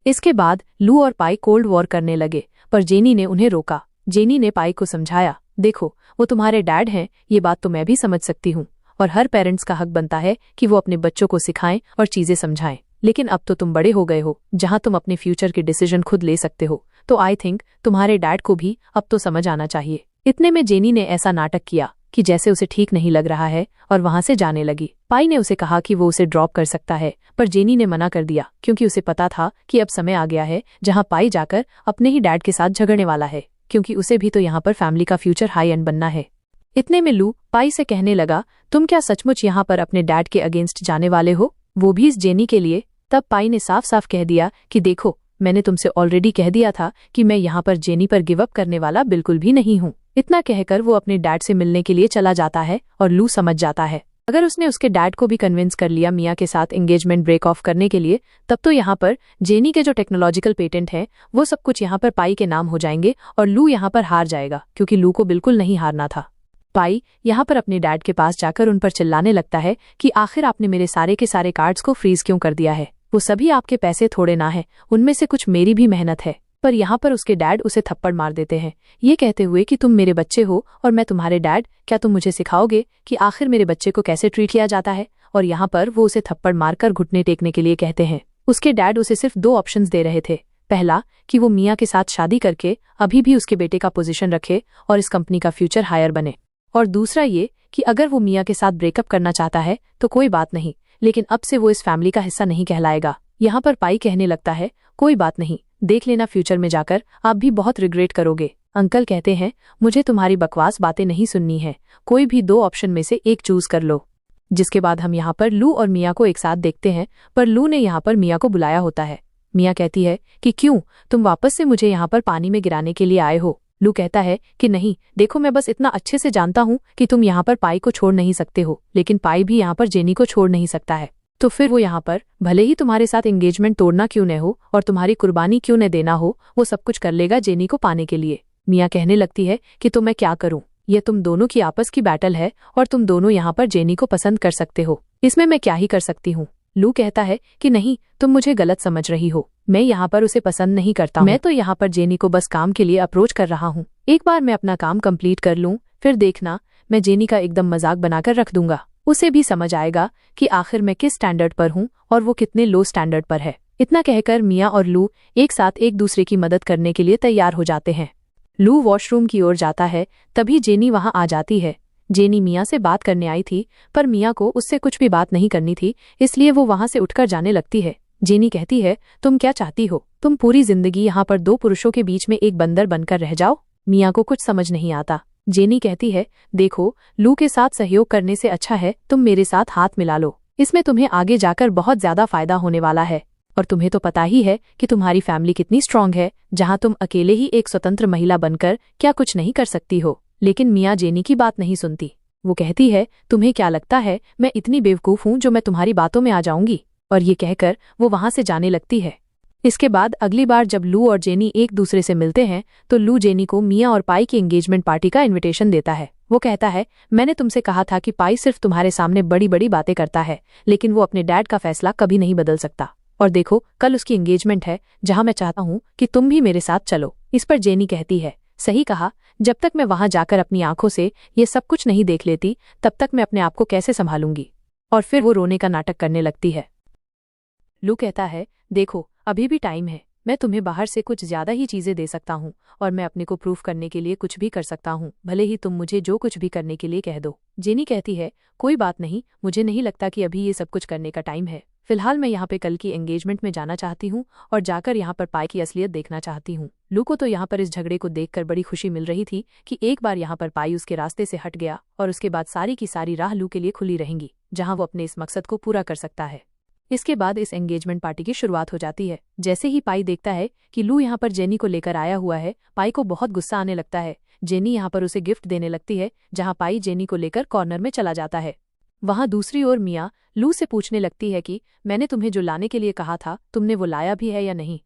इसके बाद लू और पाई कोल्ड वॉर करने लगे, पर जेनी ने उन्हें रोका। जेनी ने पाई को समझाया, देखो वो तुम्हारे डैड हैं, ये बात तो मैं भी समझ सकती हूँ, और हर पेरेंट्स का हक बनता है कि वो अपने बच्चों को सिखाएं और चीजें समझाएं, लेकिन अब तो तुम बड़े हो गए हो जहां तुम अपने फ्यूचर के डिसीजन खुद ले सकते हो, तो आई थिंक तुम्हारे डैड को भी अब तो समझ आना चाहिए। इतने में जेनी ने ऐसा नाटक किया कि जैसे उसे ठीक नहीं लग रहा है और वहां से जाने लगी। पाई ने उसे कहा कि वो उसे ड्रॉप कर सकता है, पर जेनी ने मना कर दिया, क्योंकि उसे पता था कि अब समय आ गया है जहां पाई जाकर अपने ही डैड के साथ झगड़ने वाला है, क्योंकि उसे भी तो यहाँ पर फैमिली का फ्यूचर हाई एंड बनना है। इतने में लू पाई से कहने लगा, तुम क्या सचमुच यहाँ पर अपने डैड के अगेंस्ट जाने वाले हो, वो भी इस जेनी के लिए। तब पाई ने साफ साफ कह दिया कि देखो, मैंने तुमसे ऑलरेडी कह दिया था कि मैं यहाँ पर जेनी पर गिव अप करने वाला बिल्कुल भी नहीं हूँ। इतना कहकर वो अपने डैड से मिलने के लिए चला जाता है, और लू समझ जाता है अगर उसने उसके डैड को भी कन्विंस कर लिया मिया के साथ एंगेजमेंट ब्रेक ऑफ करने के लिए, तब तो यहाँ पर जेनी के जो टेक्नोलॉजिकल पेटेंट हैं वो सब कुछ यहाँ पर पाई के नाम हो जाएंगे, और लू यहाँ पर हार जाएगा, क्योंकि लू को बिल्कुल नहीं हारना था। पाई यहाँ पर अपने डैड के पास जाकर उन पर चिल्लाने लगता है कि आखिर आपने मेरे सारे के सारे कार्ड्स को फ्रीज क्यों कर दिया है, वो सभी आपके पैसे थोड़े ना है, उनमें से कुछ मेरी भी मेहनत है। पर यहाँ पर उसके डैड उसे थप्पड़ मार देते हैं, ये कहते हुए कि तुम मेरे बच्चे हो और मैं तुम्हारे डैड, क्या तुम मुझे सिखाओगे कि आखिर मेरे बच्चे को कैसे ट्रीट किया जाता है। और यहाँ पर वो उसे थप्पड़ मारकर घुटने टेकने के लिए कहते हैं। उसके डैड उसे सिर्फ 2 ऑप्शंस दे रहे थे, पहला कि वो मिया के साथ शादी करके अभी भी उसके बेटे का पोजीशन रखे और इस कंपनी का फ्यूचर हायर बने, और दूसरा ये कि अगर वो मिया के साथ ब्रेकअप करना चाहता है तो कोई बात नहीं, लेकिन अब से वो इस फैमिली का हिस्सा नहीं कहलाएगा। यहाँ पर पाई कहने लगता है, कोई बात नहीं, देख लेना फ्यूचर में जाकर आप भी बहुत रिग्रेट करोगे। अंकल कहते हैं, मुझे तुम्हारी बकवास बातें नहीं सुननी है, कोई भी 2 ऑप्शन में से एक चूज कर लो। जिसके बाद हम यहाँ पर लू और मिया को एक साथ देखते हैं, पर लू ने यहाँ पर मिया को बुलाया होता है। मिया कहती है कि क्यों, तुम वापस से मुझे यहाँ पर पानी में गिराने के लिए आए हो। लू कहता है कि नहीं, देखो मैं बस इतना अच्छे से जानता हूँ कि तुम यहाँ पर पाई को छोड़ नहीं सकते हो, लेकिन पाई भी यहाँ पर जेनी को छोड़ नहीं सकता है, तो फिर वो यहाँ पर भले ही तुम्हारे साथ एंगेजमेंट तोड़ना क्यों न हो और तुम्हारी कुर्बानी क्यों न देना हो, वो सब कुछ कर लेगा जेनी को पाने के लिए। मिया कहने लगती है कि तो मैं क्या करूं, ये तुम दोनों की आपस की बैटल है और तुम दोनों यहाँ पर जेनी को पसंद कर सकते हो, इसमें मैं क्या ही कर सकती हूँ। लू कहता है कि नहीं, तुम मुझे गलत समझ रही हो, मैं यहाँ पर उसे पसंद नहीं करता हूँ। मैं तो यहाँ पर जेनी को बस काम के लिए अप्रोच कर रहा हूँ। एक बार मैं अपना काम कंप्लीट कर लूँ, फिर देखना मैं जेनी का एकदम मजाक बनाकर रख दूंगा। उसे भी समझ आएगा कि आखिर मैं किस स्टैंडर्ड पर हूँ और वो कितने लो स्टैंडर्ड पर है। इतना कहकर मिया और लू एक साथ एक दूसरे की मदद करने के लिए तैयार हो जाते हैं। लू वॉशरूम की ओर जाता है, तभी जेनी वहां आ जाती है। जेनी मिया से बात करने आई थी, पर मिया को उससे कुछ भी बात नहीं करनी थी, इसलिए वो वहां से उठकर जाने लगती है। जेनी कहती है, तुम क्या चाहती हो? तुम पूरी जिंदगी यहाँ पर दो पुरुषों के बीच में एक बंदर बनकर रह जाओ? मिया को कुछ समझ नहीं आता। जेनी कहती है, देखो, लू के साथ सहयोग करने से अच्छा है तुम मेरे साथ हाथ मिला लो, इसमें तुम्हें आगे जाकर बहुत ज्यादा फायदा होने वाला है। और तुम्हें तो पता ही है कि तुम्हारी फैमिली कितनी स्ट्रांग है, जहां तुम अकेले ही एक स्वतंत्र महिला बनकर क्या कुछ नहीं कर सकती हो। लेकिन मिया जेनी की बात नहीं सुनती। वो कहती है, तुम्हें क्या लगता है मैं इतनी बेवकूफ हूं जो मैं तुम्हारी बातों में आ जाऊंगी? और ये कहकर वो वहां से जाने लगती है। इसके बाद अगली बार जब लू और जेनी एक दूसरे से मिलते हैं तो लू जेनी को मिया और पाई की एंगेजमेंट पार्टी का इन्विटेशन देता है। वो कहता है, मैंने तुमसे कहा था कि पाई सिर्फ तुम्हारे सामने बड़ी बड़ी बातें करता है, लेकिन वो अपने डैड का फैसला कभी नहीं बदल सकता। और देखो, कल उसकी एंगेजमेंट है जहां मैं चाहता हूं कि तुम भी मेरे साथ चलो। इस पर जेनी कहती है, सही कहा, जब तक मैं वहां जाकर अपनी आंखों से ये सब कुछ नहीं देख लेती तब तक मैं अपने आप को कैसे संभालूंगी। और फिर वो रोने का नाटक करने लगती है। लू कहता है, देखो, अभी भी टाइम है, मैं तुम्हें बाहर से कुछ ज्यादा ही चीजें दे सकता हूँ और मैं अपने को प्रूफ करने के लिए कुछ भी कर सकता हूँ, भले ही तुम मुझे जो कुछ भी करने के लिए कह दो। जेनी कहती है, कोई बात नहीं, मुझे नहीं लगता कि अभी ये सब कुछ करने का टाइम है। फिलहाल मैं यहाँ पे कल की एंगेजमेंट में जाना चाहती हूँ और जाकर यहाँ पर पाई की असलियत देखना चाहती हूँ। लू को तो यहाँ पर इस झगड़े को देखकर बड़ी खुशी मिल रही थी कि एक बार यहाँ पर पाई उसके रास्ते से हट गया और उसके बाद सारी की सारी राह लू के लिए खुली रहेंगी, जहाँ वो अपने इस मकसद को पूरा कर सकता है। इसके बाद इस एंगेजमेंट पार्टी की शुरुआत हो जाती है। जैसे ही पाई देखता है कि लू यहाँ पर जेनी को लेकर आया हुआ है, पाई को बहुत गुस्सा आने लगता है। जेनी यहाँ पर उसे गिफ्ट देने लगती है, जहाँ पाई जेनी को लेकर कॉर्नर में चला जाता है। वहां दूसरी ओर मिया लू से पूछने लगती है कि मैंने तुम्हें जो लाने के लिए कहा था तुमने वो लाया भी है या नहीं।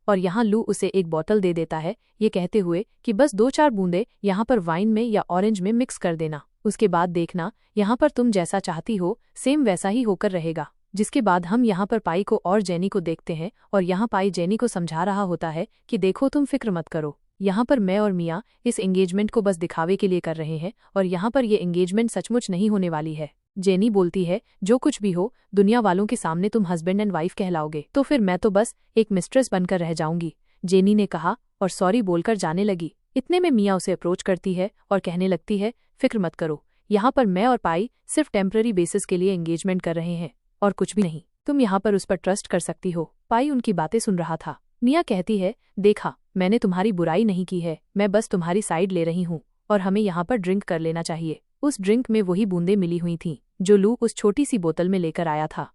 और यहाँ लू उसे एक बोतल दे देता है, ये कहते हुए कि बस 2-4 बूंदे यहाँ पर वाइन में या ऑरेंज में मिक्स कर देना, उसके बाद देखना यहाँ पर तुम जैसा चाहती हो सेम वैसा ही होकर रहेगा। जिसके बाद हम यहाँ पर पाई को और जेनी को देखते हैं और यहाँ पाई जेनी को समझा रहा होता है कि देखो, तुम फिक्र मत करो, यहाँ पर मैं और मिया इस एंगेजमेंट को बस दिखावे के लिए कर रहे हैं और यहाँ पर ये एंगेजमेंट सचमुच नहीं होने वाली है। जेनी बोलती है, जो कुछ भी हो, दुनिया वालों के सामने तुम हस्बैंड एंड वाइफ कहलाओगे, तो फिर मैं तो बस एक मिस्ट्रेस बनकर रह जाऊंगी। जेनी ने कहा और सॉरी बोलकर जाने लगी। इतने में मिया उसे अप्रोच करती है और कहने लगती है, फिक्र मत करो, यहाँ पर मैं और पाई सिर्फ टेम्पररी बेसिस के लिए एंगेजमेंट कर रहे हैं और कुछ भी नहीं, तुम यहाँ पर उस पर ट्रस्ट कर सकती हो। पाई उनकी बातें सुन रहा था। मिया कहती है, देखा, मैंने तुम्हारी बुराई नहीं की है, मैं बस तुम्हारी साइड ले रही हूँ और हमें यहाँ पर ड्रिंक कर लेना चाहिए। उस ड्रिंक में वही बूंदें मिली हुई थीं जो लू उस छोटी सी बोतल में लेकर आया था।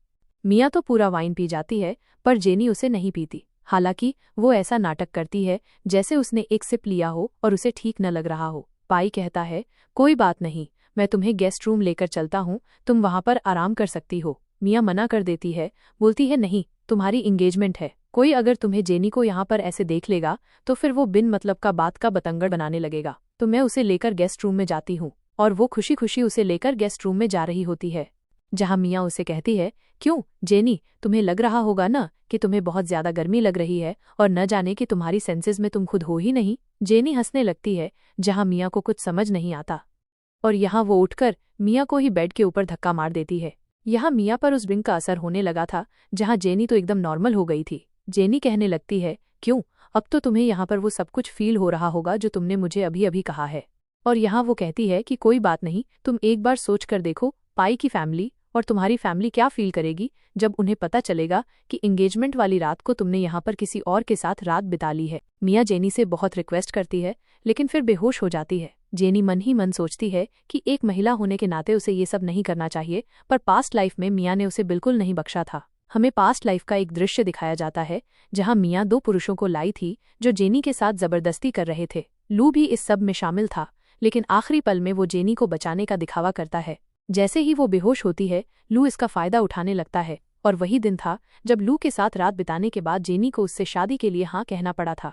मिया तो पूरा वाइन पी जाती है, पर जेनी उसे नहीं पीती। हालांकि वो ऐसा नाटक करती है जैसे उसने एक सिप लिया हो और उसे ठीक न लग रहा हो। पाई कहता है, कोई बात नहीं, मैं तुम्हें गेस्ट रूम लेकर चलता हूँ, तुम वहाँ पर आराम कर सकती हो। मिया मना कर देती है, बोलती है, नहीं, तुम्हारी एंगेजमेंट है, कोई अगर तुम्हें जेनी को यहाँ पर ऐसे देख लेगा तो फिर वो बिन मतलब का बात का बतंगड़ बनाने लगेगा। तो मैं उसे लेकर गेस्ट रूम में जाती हूँ। और वो खुशी खुशी उसे लेकर गेस्ट रूम में जा रही होती है, जहाँ मिया उसे कहती है, क्यों जेनी, तुम्हें लग रहा होगा ना कि तुम्हें बहुत ज्यादा गर्मी लग रही है और न जाने कि तुम्हारी सेंसेस में तुम खुद हो ही नहीं। जेनी हंसने लगती है, जहाँ मिया को कुछ समझ नहीं आता और यहाँ वो उठकर मिया को ही बेड के ऊपर धक्का मार देती है। यहाँ मिया पर उस ड्रिंक का असर होने लगा था, जहाँ जेनी तो एकदम नॉर्मल हो गई थी। जेनी कहने लगती है, क्यों, अब तो तुम्हें यहाँ पर वो सब कुछ फील हो रहा होगा जो तुमने मुझे अभी अभी कहा है। और यहाँ वो कहती है कि कोई बात नहीं, तुम एक बार सोच कर देखो, पाई की फैमिली और तुम्हारी फैमिली क्या फील करेगी जब उन्हें पता चलेगा कि एंगेजमेंट वाली रात को तुमने यहाँ पर किसी और के साथ रात बिता ली है। मिया जेनी से बहुत रिक्वेस्ट करती है, लेकिन फिर बेहोश हो जाती है। जेनी मन ही मन सोचती है कि एक महिला होने के नाते उसे ये सब नहीं करना चाहिए, पर पास्ट लाइफ में मिया ने उसे बिल्कुल नहीं बख्शा था। हमें पास्ट लाइफ का एक दृश्य दिखाया जाता है जहां मिया 2 पुरुषों को लाई थी जो जेनी के साथ जबरदस्ती कर रहे थे। लू भी इस सब में शामिल था, लेकिन आखिरी पल में वो जेनी को बचाने का दिखावा करता है। जैसे ही वो बेहोश होती है, लू इसका फायदा उठाने लगता है और वही दिन था जब लू के साथ रात बिताने के बाद जेनी को उससे शादी के लिए हाँ कहना पड़ा था।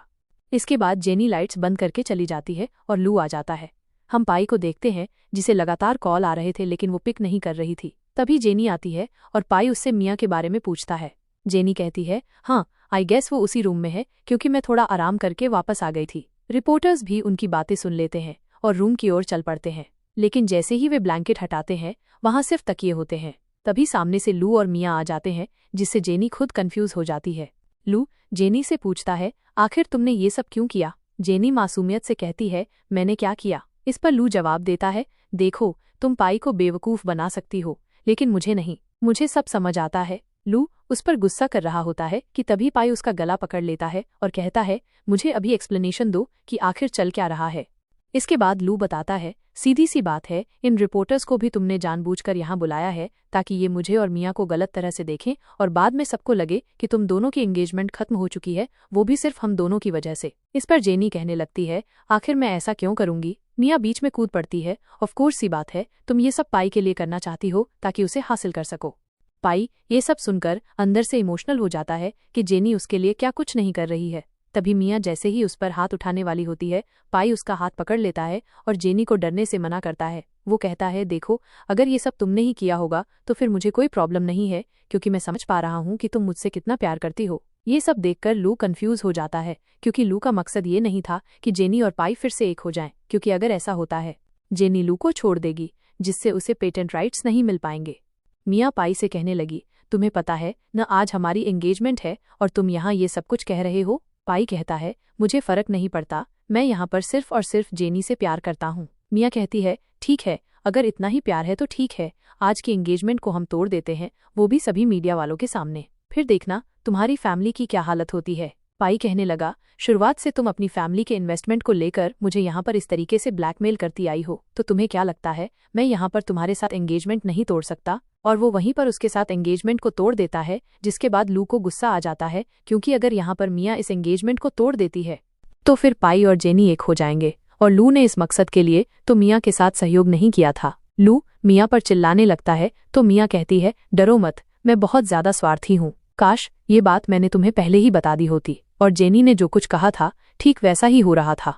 इसके बाद जेनी लाइट्स बंद करके चली जाती है और लू आ जाता है। हम पाई को देखते हैं जिसे लगातार कॉल आ रहे थे लेकिन वो पिक नहीं कर रही थी। तभी जेनी आती है और पाई उससे मिया के बारे में पूछता है। जेनी कहती है, हाँ आई गेस वो उसी रूम में है क्योंकि मैं थोड़ा आराम करके वापस आ गई थी। रिपोर्टर्स भी उनकी बातें सुन लेते हैं और रूम की ओर चल पड़ते हैं, लेकिन जैसे ही वे ब्लैंकेट हटाते हैं वहां सिर्फ तकिए होते हैं। तभी सामने से लू और मिया आ जाते हैं जिससे जेनी खुद कंफ्यूज हो जाती है। लू जेनी से पूछता है, आखिर तुमने ये सब क्यों किया? जेनी मासूमियत से कहती है, मैंने क्या किया? इस पर लू जवाब देता है, देखो तुम पाई को बेवकूफ बना सकती हो लेकिन मुझे नहीं, मुझे सब समझ आता है। लू उस पर गुस्सा कर रहा होता है कि तभी पाई उसका गला पकड़ लेता है और कहता है, मुझे अभी एक्सप्लेनेशन दो कि आखिर चल क्या रहा है। इसके बाद लू बताता है, सीधी सी बात है, इन रिपोर्टर्स को भी तुमने जानबूझकर यहाँ बुलाया है ताकि ये मुझे और मिया को गलत तरह से देखें और बाद में सबको लगे कि तुम दोनों की एंगेजमेंट खत्म हो चुकी है, वो भी सिर्फ हम दोनों की वजह से। इस पर जेनी कहने लगती है, आखिर मैं ऐसा क्यों करूंगी? मिया बीच में कूद पड़ती है, ऑफ कोर्स सी बात है, तुम ये सब पाई के लिए करना चाहती हो ताकि उसे हासिल कर सको। पाई ये सब सुनकर अंदर से इमोशनल हो जाता है कि जेनी उसके लिए क्या कुछ नहीं कर रही है। तभी मिया जैसे ही उस पर हाथ उठाने वाली होती है, पाई उसका हाथ पकड़ लेता है और जेनी को डरने से मना करता है। वो कहता है, देखो अगर ये सब तुमने ही किया होगा तो फिर मुझे कोई प्रॉब्लम नहीं है क्योंकि मैं समझ पा रहा हूँ कि तुम मुझसे कितना प्यार करती हो। ये सब देखकर लू कंफ्यूज हो जाता है क्योंकि लू का मकसद ये नहीं था कि जेनी और पाई फिर से एक हो जाएं, क्योंकि अगर ऐसा होता है जेनी लू को छोड़ देगी जिससे उसे पेटेंट राइट्स नहीं मिल पाएंगे। मिया पाई से कहने लगी, तुम्हें पता है न आज हमारी एंगेजमेंट है और तुम यहाँ ये सब कुछ कह रहे हो? पाई कहता है, मुझे फर्क नहीं पड़ता, मैं यहाँ पर सिर्फ और सिर्फ जेनी से प्यार करता हूँ। मिया कहती है, ठीक है अगर इतना ही प्यार है तो ठीक है, आज की एंगेजमेंट को हम तोड़ देते हैं, वो भी सभी मीडिया वालों के सामने, फिर देखना तुम्हारी फैमिली की क्या हालत होती है। पाई कहने लगा, शुरुआत से तुम अपनी फैमिली के इन्वेस्टमेंट को लेकर मुझे यहाँ पर इस तरीके से ब्लैकमेल करती आई हो, तो तुम्हें क्या लगता है मैं यहाँ पर तुम्हारे साथ एंगेजमेंट नहीं तोड़ सकता? और वो वहीं पर उसके साथ एंगेजमेंट को तोड़ देता है, जिसके बाद लू को गुस्सा आ जाता है क्योंकि अगर यहाँ पर मिया इस एंगेजमेंट को तोड़ देती है तो फिर पाई और जेनी एक हो जाएंगे और लू ने इस मकसद के लिए तो मिया के साथ सहयोग नहीं किया था। लू मिया पर चिल्लाने लगता है तो मिया कहती है, डरो मत, मैं बहुत ज्यादा स्वार्थी हूँ, काश ये बात मैंने तुम्हें पहले ही बता दी होती। और जेनी ने जो कुछ कहा था ठीक वैसा ही हो रहा था।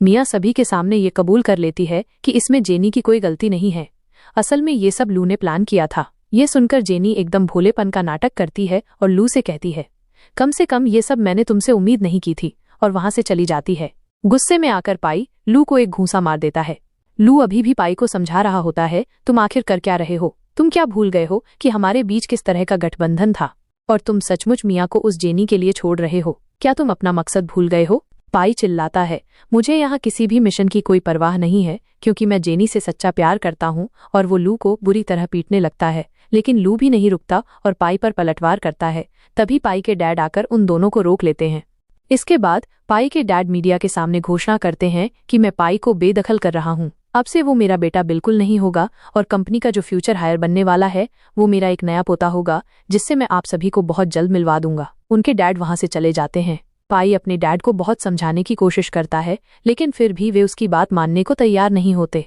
मिया सभी के सामने ये कबूल कर लेती है कि इसमें जेनी की कोई गलती नहीं है, असल में ये सब लू ने प्लान किया था। ये सुनकर जेनी एकदम भोलेपन का नाटक करती है और लू से कहती है, कम से कम ये सब मैंने तुमसे उम्मीद नहीं की थी, और वहां से चली जाती है। गुस्से में आकर पाई लू को एक घूंसा मार देता है। लू अभी भी पाई को समझा रहा होता है, तुम आखिर कर क्या रहे हो? तुम क्या भूल गए हो कि हमारे बीच किस तरह का गठबंधन था? और तुम सचमुच मिया को उस जेनी के लिए छोड़ रहे हो? क्या तुम अपना मकसद भूल गए हो? पाई चिल्लाता है, मुझे यहाँ किसी भी मिशन की कोई परवाह नहीं है क्योंकि मैं जेनी से सच्चा प्यार करता हूँ। और वो लू को बुरी तरह पीटने लगता है, लेकिन लू भी नहीं रुकता और पाई पर पलटवार करता है। तभी पाई के डैड आकर उन दोनों को रोक लेते हैं। इसके बाद पाई के डैड मीडिया के सामने घोषणा करते हैं कि मैं पाई को बेदखल कर रहा हूँ, अब से वो मेरा बेटा बिल्कुल नहीं होगा और कंपनी का जो फ्यूचर हायर बनने वाला है वो मेरा एक नया पोता होगा, जिससे मैं आप सभी को बहुत जल्द मिलवा दूंगा। उनके डैड वहां से चले जाते हैं। पाई अपने डैड को बहुत समझाने की कोशिश करता है, लेकिन फिर भी वे उसकी बात मानने को तैयार नहीं होते।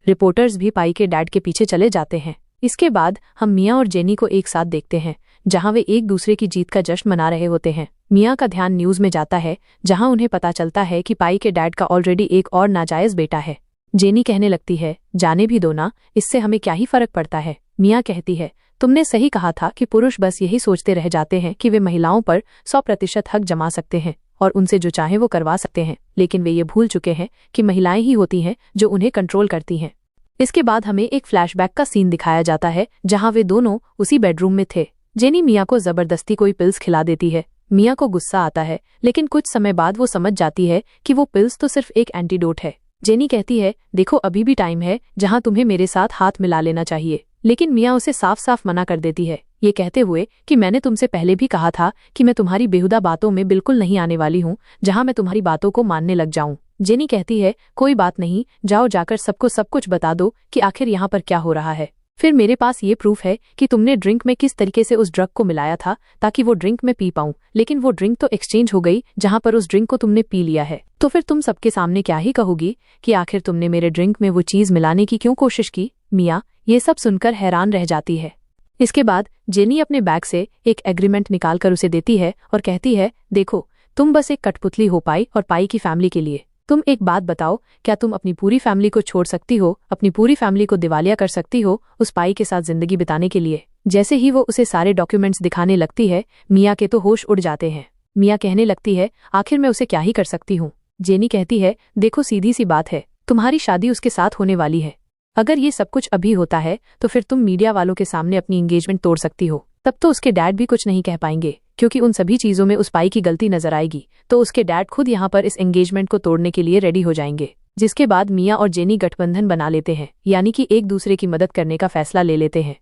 रिपोर्टर्स भी पाई के डैड के पीछे चले जाते हैं। इसके बाद हम मिया और जेनी को एक साथ देखते हैं, जहां वे एक दूसरे की जीत का जश्न मना रहे होते हैं। मिया का ध्यान न्यूज में जाता है, जहां उन्हें पता चलता है कि पाई के डैड का ऑलरेडी एक और नाजायज बेटा है। जेनी कहने लगती है, जाने भी दो ना, इससे हमें क्या ही फर्क पड़ता है। मिया कहती है, तुमने सही कहा था कि पुरुष बस यही सोचते रह जाते हैं कि वे महिलाओं पर 100% हक जमा सकते हैं और उनसे जो चाहे वो करवा सकते हैं, लेकिन वे ये भूल चुके हैं कि महिलाएं ही होती हैं जो उन्हें कंट्रोल करती हैं। इसके बाद हमें एक फ्लैशबैक का सीन दिखाया जाता है, जहां वे दोनों उसी बेडरूम में थे। जेनी मिया को जबरदस्ती कोई पिल्स खिला देती है। मिया को गुस्सा आता है, लेकिन कुछ समय बाद वो समझ जाती है कि वो पिल्स तो सिर्फ एक एंटीडोट है। जेनी कहती है, देखो अभी भी टाइम है जहां तुम्हें मेरे साथ हाथ मिला लेना चाहिए, लेकिन मिया उसे साफ साफ मना कर देती है, ये कहते हुए कि मैंने तुमसे पहले भी कहा था कि मैं तुम्हारी बेहुदा बातों में बिल्कुल नहीं आने वाली हूँ, जहां मैं तुम्हारी बातों को मानने लग जाऊं। जेनी कहती है, कोई बात नहीं, जाओ जाकर सबको सब कुछ बता दो कि आखिर यहाँ पर क्या हो रहा है। फिर मेरे पास ये प्रूफ है कि तुमने ड्रिंक में किस तरीके से उस ड्रग को मिलाया था ताकि वो ड्रिंक में पी पाऊं, लेकिन वो ड्रिंक तो एक्सचेंज हो गई जहां पर उस ड्रिंक को तुमने पी लिया है। तो फिर तुम सबके सामने क्या ही कहोगी कि आखिर तुमने मेरे ड्रिंक में वो चीज मिलाने की क्यों कोशिश की? मिया ये सब सुनकर हैरान रह जाती है। इसके बाद जेनी अपने बैग से एक एग्रीमेंट निकालकर उसे देती है और कहती है, देखो तुम बस एक कठपुतली हो पाई और पाई की फैमिली के लिए, तुम एक बात बताओ, क्या तुम अपनी पूरी फैमिली को छोड़ सकती हो, अपनी पूरी फैमिली को दिवालिया कर सकती हो उस पाई के साथ जिंदगी बिताने के लिए? जैसे ही वो उसे सारे डॉक्यूमेंट्स दिखाने लगती है, मिया के तो होश उड़ जाते हैं। मिया कहने लगती है, आखिर मैं उसे क्या ही कर सकती हूँ। जेनी कहती है, देखो सीधी सी बात है, तुम्हारी शादी उसके साथ होने वाली है। अगर ये सब कुछ अभी होता है तो फिर तुम मीडिया वालों के सामने अपनी एंगेजमेंट तोड़ सकती हो। तब तो उसके डैड भी कुछ नहीं कह पाएंगे, क्योंकि उन सभी चीजों में उस पाई की गलती नजर आएगी। तो उसके डैड खुद यहाँ पर इस एंगेजमेंट को तोड़ने के लिए रेडी हो जाएंगे। जिसके बाद मिया और जेनी गठबंधन बना लेते हैं, यानी कि एक दूसरे की मदद करने का फैसला ले लेते हैं।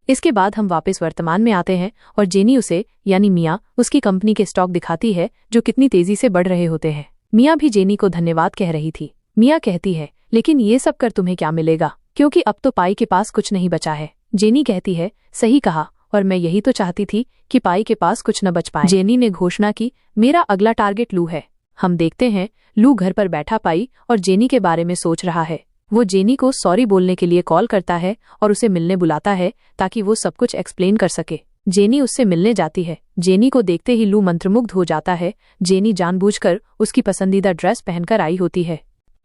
इसके बाद हम वापस वर्तमान में आते हैं और जेनी उसे यानी मिया उसकी कंपनी के स्टॉक दिखाती है जो कितनी तेजी से बढ़ रहे होते हैं। मिया भी जेनी को धन्यवाद कह रही थी। मिया कहती है, लेकिन ये सब कर तुम्हें क्या मिलेगा, क्योंकि अब तो पाई के पास कुछ नहीं बचा है। जेनी कहती है, सही कहा, और मैं यही तो चाहती थी कि पाई के पास कुछ न बच पाए। जेनी ने घोषणा की, मेरा अगला टारगेट लू है। हम देखते हैं लू घर पर बैठा पाई और जेनी के बारे में सोच रहा है। वो जेनी को सॉरी बोलने के लिए कॉल करता है और उसे मिलने बुलाता है ताकि वो सब कुछ एक्सप्लेन कर सके। जेनी उससे मिलने जाती है। जेनी को देखते ही लू मंत्रमुग्ध हो जाता है। जेनी जानबूझकर उसकी पसंदीदा ड्रेस पहनकर आई होती है।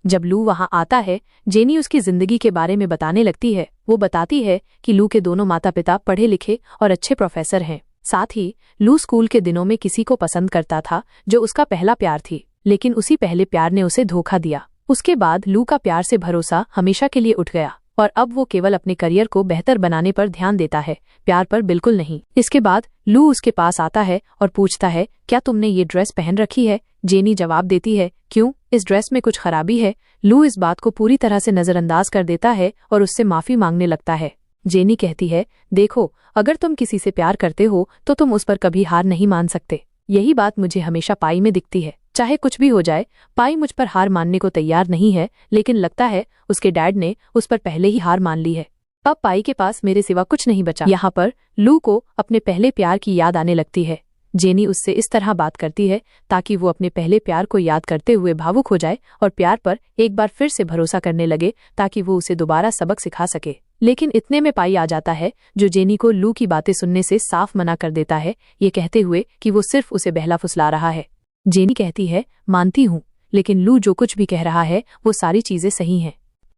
जब लू वहां आता है, जेनी उसकी जिंदगी के बारे में बताने लगती है। वो बताती है कि लू के दोनों माता पिता पढ़े लिखे और अच्छे प्रोफेसर हैं। साथ ही लू स्कूल के दिनों में किसी को पसंद करता था जो उसका पहला प्यार थी, लेकिन उसी पहले प्यार ने उसे धोखा दिया। उसके बाद लू का प्यार से भरोसा हमेशा के लिए उठ गया और अब वो केवल अपने करियर को बेहतर बनाने पर ध्यान देता है, प्यार पर बिल्कुल नहीं। इसके बाद लू उसके पास आता है और पूछता है, क्या तुमने ये ड्रेस पहन रखी है? जेनी जवाब देती है, क्यों, इस ड्रेस में कुछ खराबी है? लू इस बात को पूरी तरह से नजरअंदाज कर देता है और उससे माफी मांगने लगता है। जेनी कहती है, देखो, अगर तुम किसी से प्यार करते हो तो तुम उस पर कभी हार नहीं मान सकते। यही बात मुझे हमेशा पाई में दिखती है। चाहे कुछ भी हो जाए, पाई मुझ पर हार मानने को तैयार नहीं है, लेकिन लगता है उसके डैड ने उस पर पहले ही हार मान ली है। अब पाई के पास मेरे सिवा कुछ नहीं बचा। यहाँ पर लू को अपने पहले प्यार की याद आने लगती है। जेनी उससे इस तरह बात करती है ताकि वो अपने पहले प्यार को याद करते हुए भावुक हो जाए और प्यार पर एक बार फिर से भरोसा करने लगे ताकि वो उसे दोबारा सबक सिखा सके। लेकिन इतने में पाई आ जाता है जो जेनी को लू की बातें सुनने से साफ मना कर देता है, ये कहते हुए कि वो सिर्फ उसे बहला फुसला रहा है। जेनी कहती है, मानती हूँ, लेकिन लू जो कुछ भी कह रहा है वो सारी चीजें सही हैं।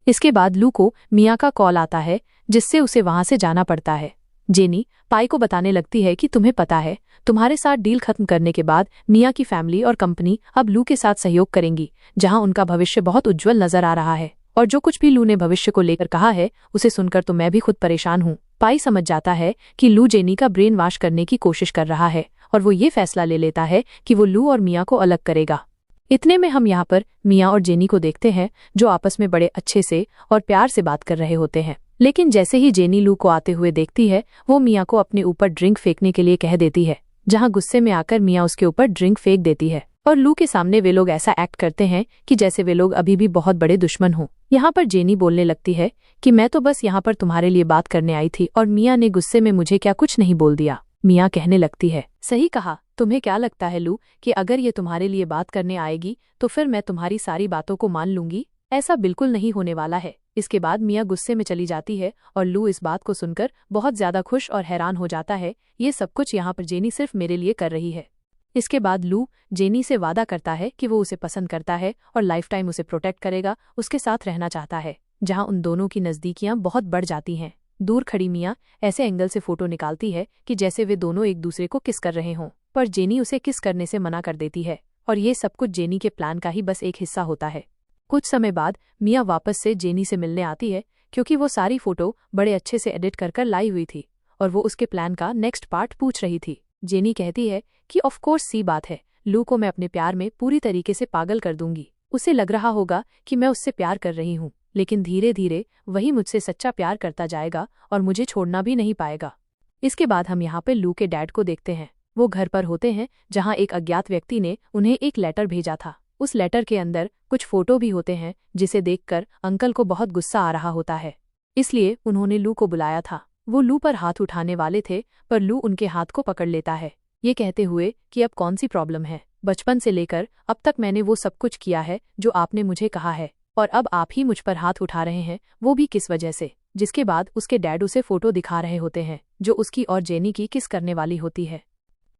इसके बाद लू को मिया का कॉल आता है जिससे उसे वहां से जाना पड़ता है। जेनी पाई को बताने लगती है कि तुम्हें पता है, तुम्हारे साथ डील खत्म करने के बाद मिया की फैमिली और कंपनी अब लू के साथ सहयोग करेंगी, जहां उनका भविष्य बहुत उज्जवल नजर आ रहा है। और जो कुछ भी लू ने भविष्य को लेकर कहा है उसे सुनकर तो मैं भी खुद परेशान हूँ। पाई समझ जाता है कि लू जेनी का ब्रेन वॉश करने की कोशिश कर रहा है और वो ये फैसला ले लेता है कि वो लू और मिया को अलग करेगा। इतने में हम यहाँ पर मिया और जेनी को देखते हैं जो आपस में बड़े अच्छे से और प्यार से बात कर रहे होते हैं। लेकिन जैसे ही जेनी लू को आते हुए देखती है, वो मिया को अपने ऊपर ड्रिंक फेंकने के लिए कह देती है, जहां गुस्से में आकर मिया उसके ऊपर ड्रिंक फेंक देती है और लू के सामने वे लोग ऐसा एक्ट करते हैं कि जैसे वे लोग अभी भी बहुत बड़े दुश्मन हों। यहाँ पर जेनी बोलने लगती है कि मैं तो बस यहाँ पर तुम्हारे लिए बात करने आई थी और मिया ने गुस्से में मुझे क्या कुछ नहीं बोल दिया। मिया कहने लगती है, सही कहा, तुम्हें क्या लगता है लू कि अगर ये तुम्हारे लिए बात करने आएगी तो फिर मैं तुम्हारी सारी बातों को मान लूंगी? ऐसा बिल्कुल नहीं होने वाला है। इसके बाद मिया गुस्से में चली जाती है और लू इस बात को सुनकर बहुत ज्यादा खुश और हैरान हो जाता है। ये सब कुछ यहाँ पर जेनी सिर्फ मेरे लिए कर रही है। इसके बाद लू जेनी से वादा करता है कि वो उसे पसंद करता है और लाइफ टाइम उसे प्रोटेक्ट करेगा, उसके साथ रहना चाहता है। जहाँ उन दोनों की नजदीकियां बहुत बढ़ जाती हैं। दूर खड़ी मिया ऐसे एंगल से फोटो निकालती है कि जैसे वे दोनों एक दूसरे को किस कर रहे हों, पर जेनी उसे किस करने से मना कर देती है और ये सब कुछ जेनी के प्लान का ही बस एक हिस्सा होता है। कुछ समय बाद मिया वापस से जेनी से मिलने आती है क्योंकि वो सारी फोटो बड़े अच्छे से एडिट कर लाई हुई थी और वो उसके प्लान का नेक्स्ट पार्ट पूछ रही थी। जेनी कहती है कि ऑफ कोर्स सी बात है, लू को मैं अपने प्यार में पूरी तरीके से पागल कर दूंगी। उसे लग रहा होगा कि मैं उससे प्यार कर रही हूँ, लेकिन धीरे धीरे वही मुझसे सच्चा प्यार करता जाएगा और मुझे छोड़ना भी नहीं पाएगा। इसके बाद हम यहाँ पे लू के डैड को देखते हैं। वो घर पर होते हैं जहाँ एक अज्ञात व्यक्ति ने उन्हें एक लेटर भेजा था। उस लेटर के अंदर कुछ फोटो भी होते हैं जिसे देखकर अंकल को बहुत गुस्सा आ रहा होता है, इसलिए उन्होंने लू को बुलाया था। वो लू पर हाथ उठाने वाले थे पर लू उनके हाथ को पकड़ लेता है, ये कहते हुए कि अब कौन सी प्रॉब्लम है, बचपन से लेकर अब तक मैंने वो सब कुछ किया है जो आपने मुझे कहा है और अब आप ही मुझ पर हाथ उठा रहे हैं, वो भी किस वजह से। जिसके बाद उसके डैड उसे फोटो दिखा रहे होते हैं जो उसकी और जेनी की किस करने वाली होती है।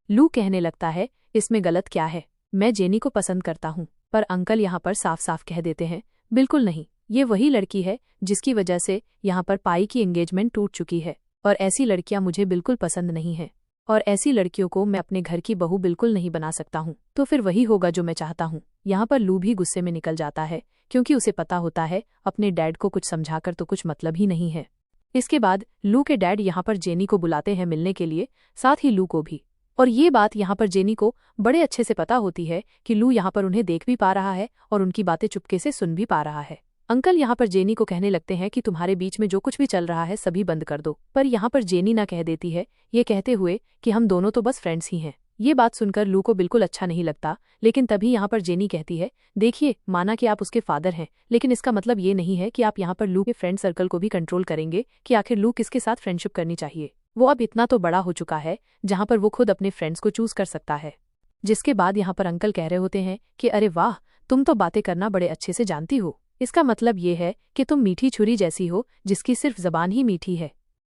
लू कहने लगता है, इसमें गलत क्या है, मैं जेनी को पसंद करता हूँ। पर अंकल यहाँ पर साफ साफ कह देते हैं, बिल्कुल नहीं, ये वही लड़की है जिसकी वजह से यहाँ पर पाई की एंगेजमेंट टूट चुकी है, और ऐसी लड़कियां मुझे बिल्कुल पसंद नहीं है, और ऐसी लड़कियों को मैं अपने घर की बहू बिल्कुल नहीं बना सकता हूँ। तो फिर वही होगा जो मैं चाहता हूँ। यहाँ पर लू भी गुस्से में निकल जाता है, क्योंकि उसे पता होता है अपने डैड को कुछ समझाकर तो कुछ मतलब ही नहीं है। इसके बाद लू के डैड यहाँ पर जेनी को बुलाते हैं मिलने के लिए, साथ ही लू को भी। और ये बात यहाँ पर जेनी को बड़े अच्छे से पता होती है कि लू यहाँ पर उन्हें देख भी पा रहा है और उनकी बातें चुपके से सुन भी पा रहा है। अंकल यहाँ पर जेनी को कहने लगते हैं कि तुम्हारे बीच में जो कुछ भी चल रहा है सभी बंद कर दो, पर यहाँ पर जेनी ना कह देती है, ये कहते हुए कि हम दोनों तो बस फ्रेंड्स ही हैं। ये बात सुनकर लू को बिल्कुल अच्छा नहीं लगता, लेकिन तभी यहाँ पर जेनी कहती है, देखिए, माना कि आप उसके फादर हैं, लेकिन इसका मतलब ये नहीं है कि आप यहाँ पर लू के फ्रेंड सर्कल को भी कंट्रोल करेंगे कि आखिर लू किसके साथ फ्रेंडशिप करनी चाहिए। वो अब इतना तो बड़ा हो चुका है जहाँ पर वो खुद अपने फ्रेंड्स को चूज कर सकता है। जिसके बाद यहाँ पर अंकल कह रहे होते हैं कि अरे वाह, तुम तो बातें करना बड़े अच्छे से जानती हो। इसका मतलब ये है कि तुम मीठी छुरी जैसी हो जिसकी सिर्फ जबान ही मीठी है।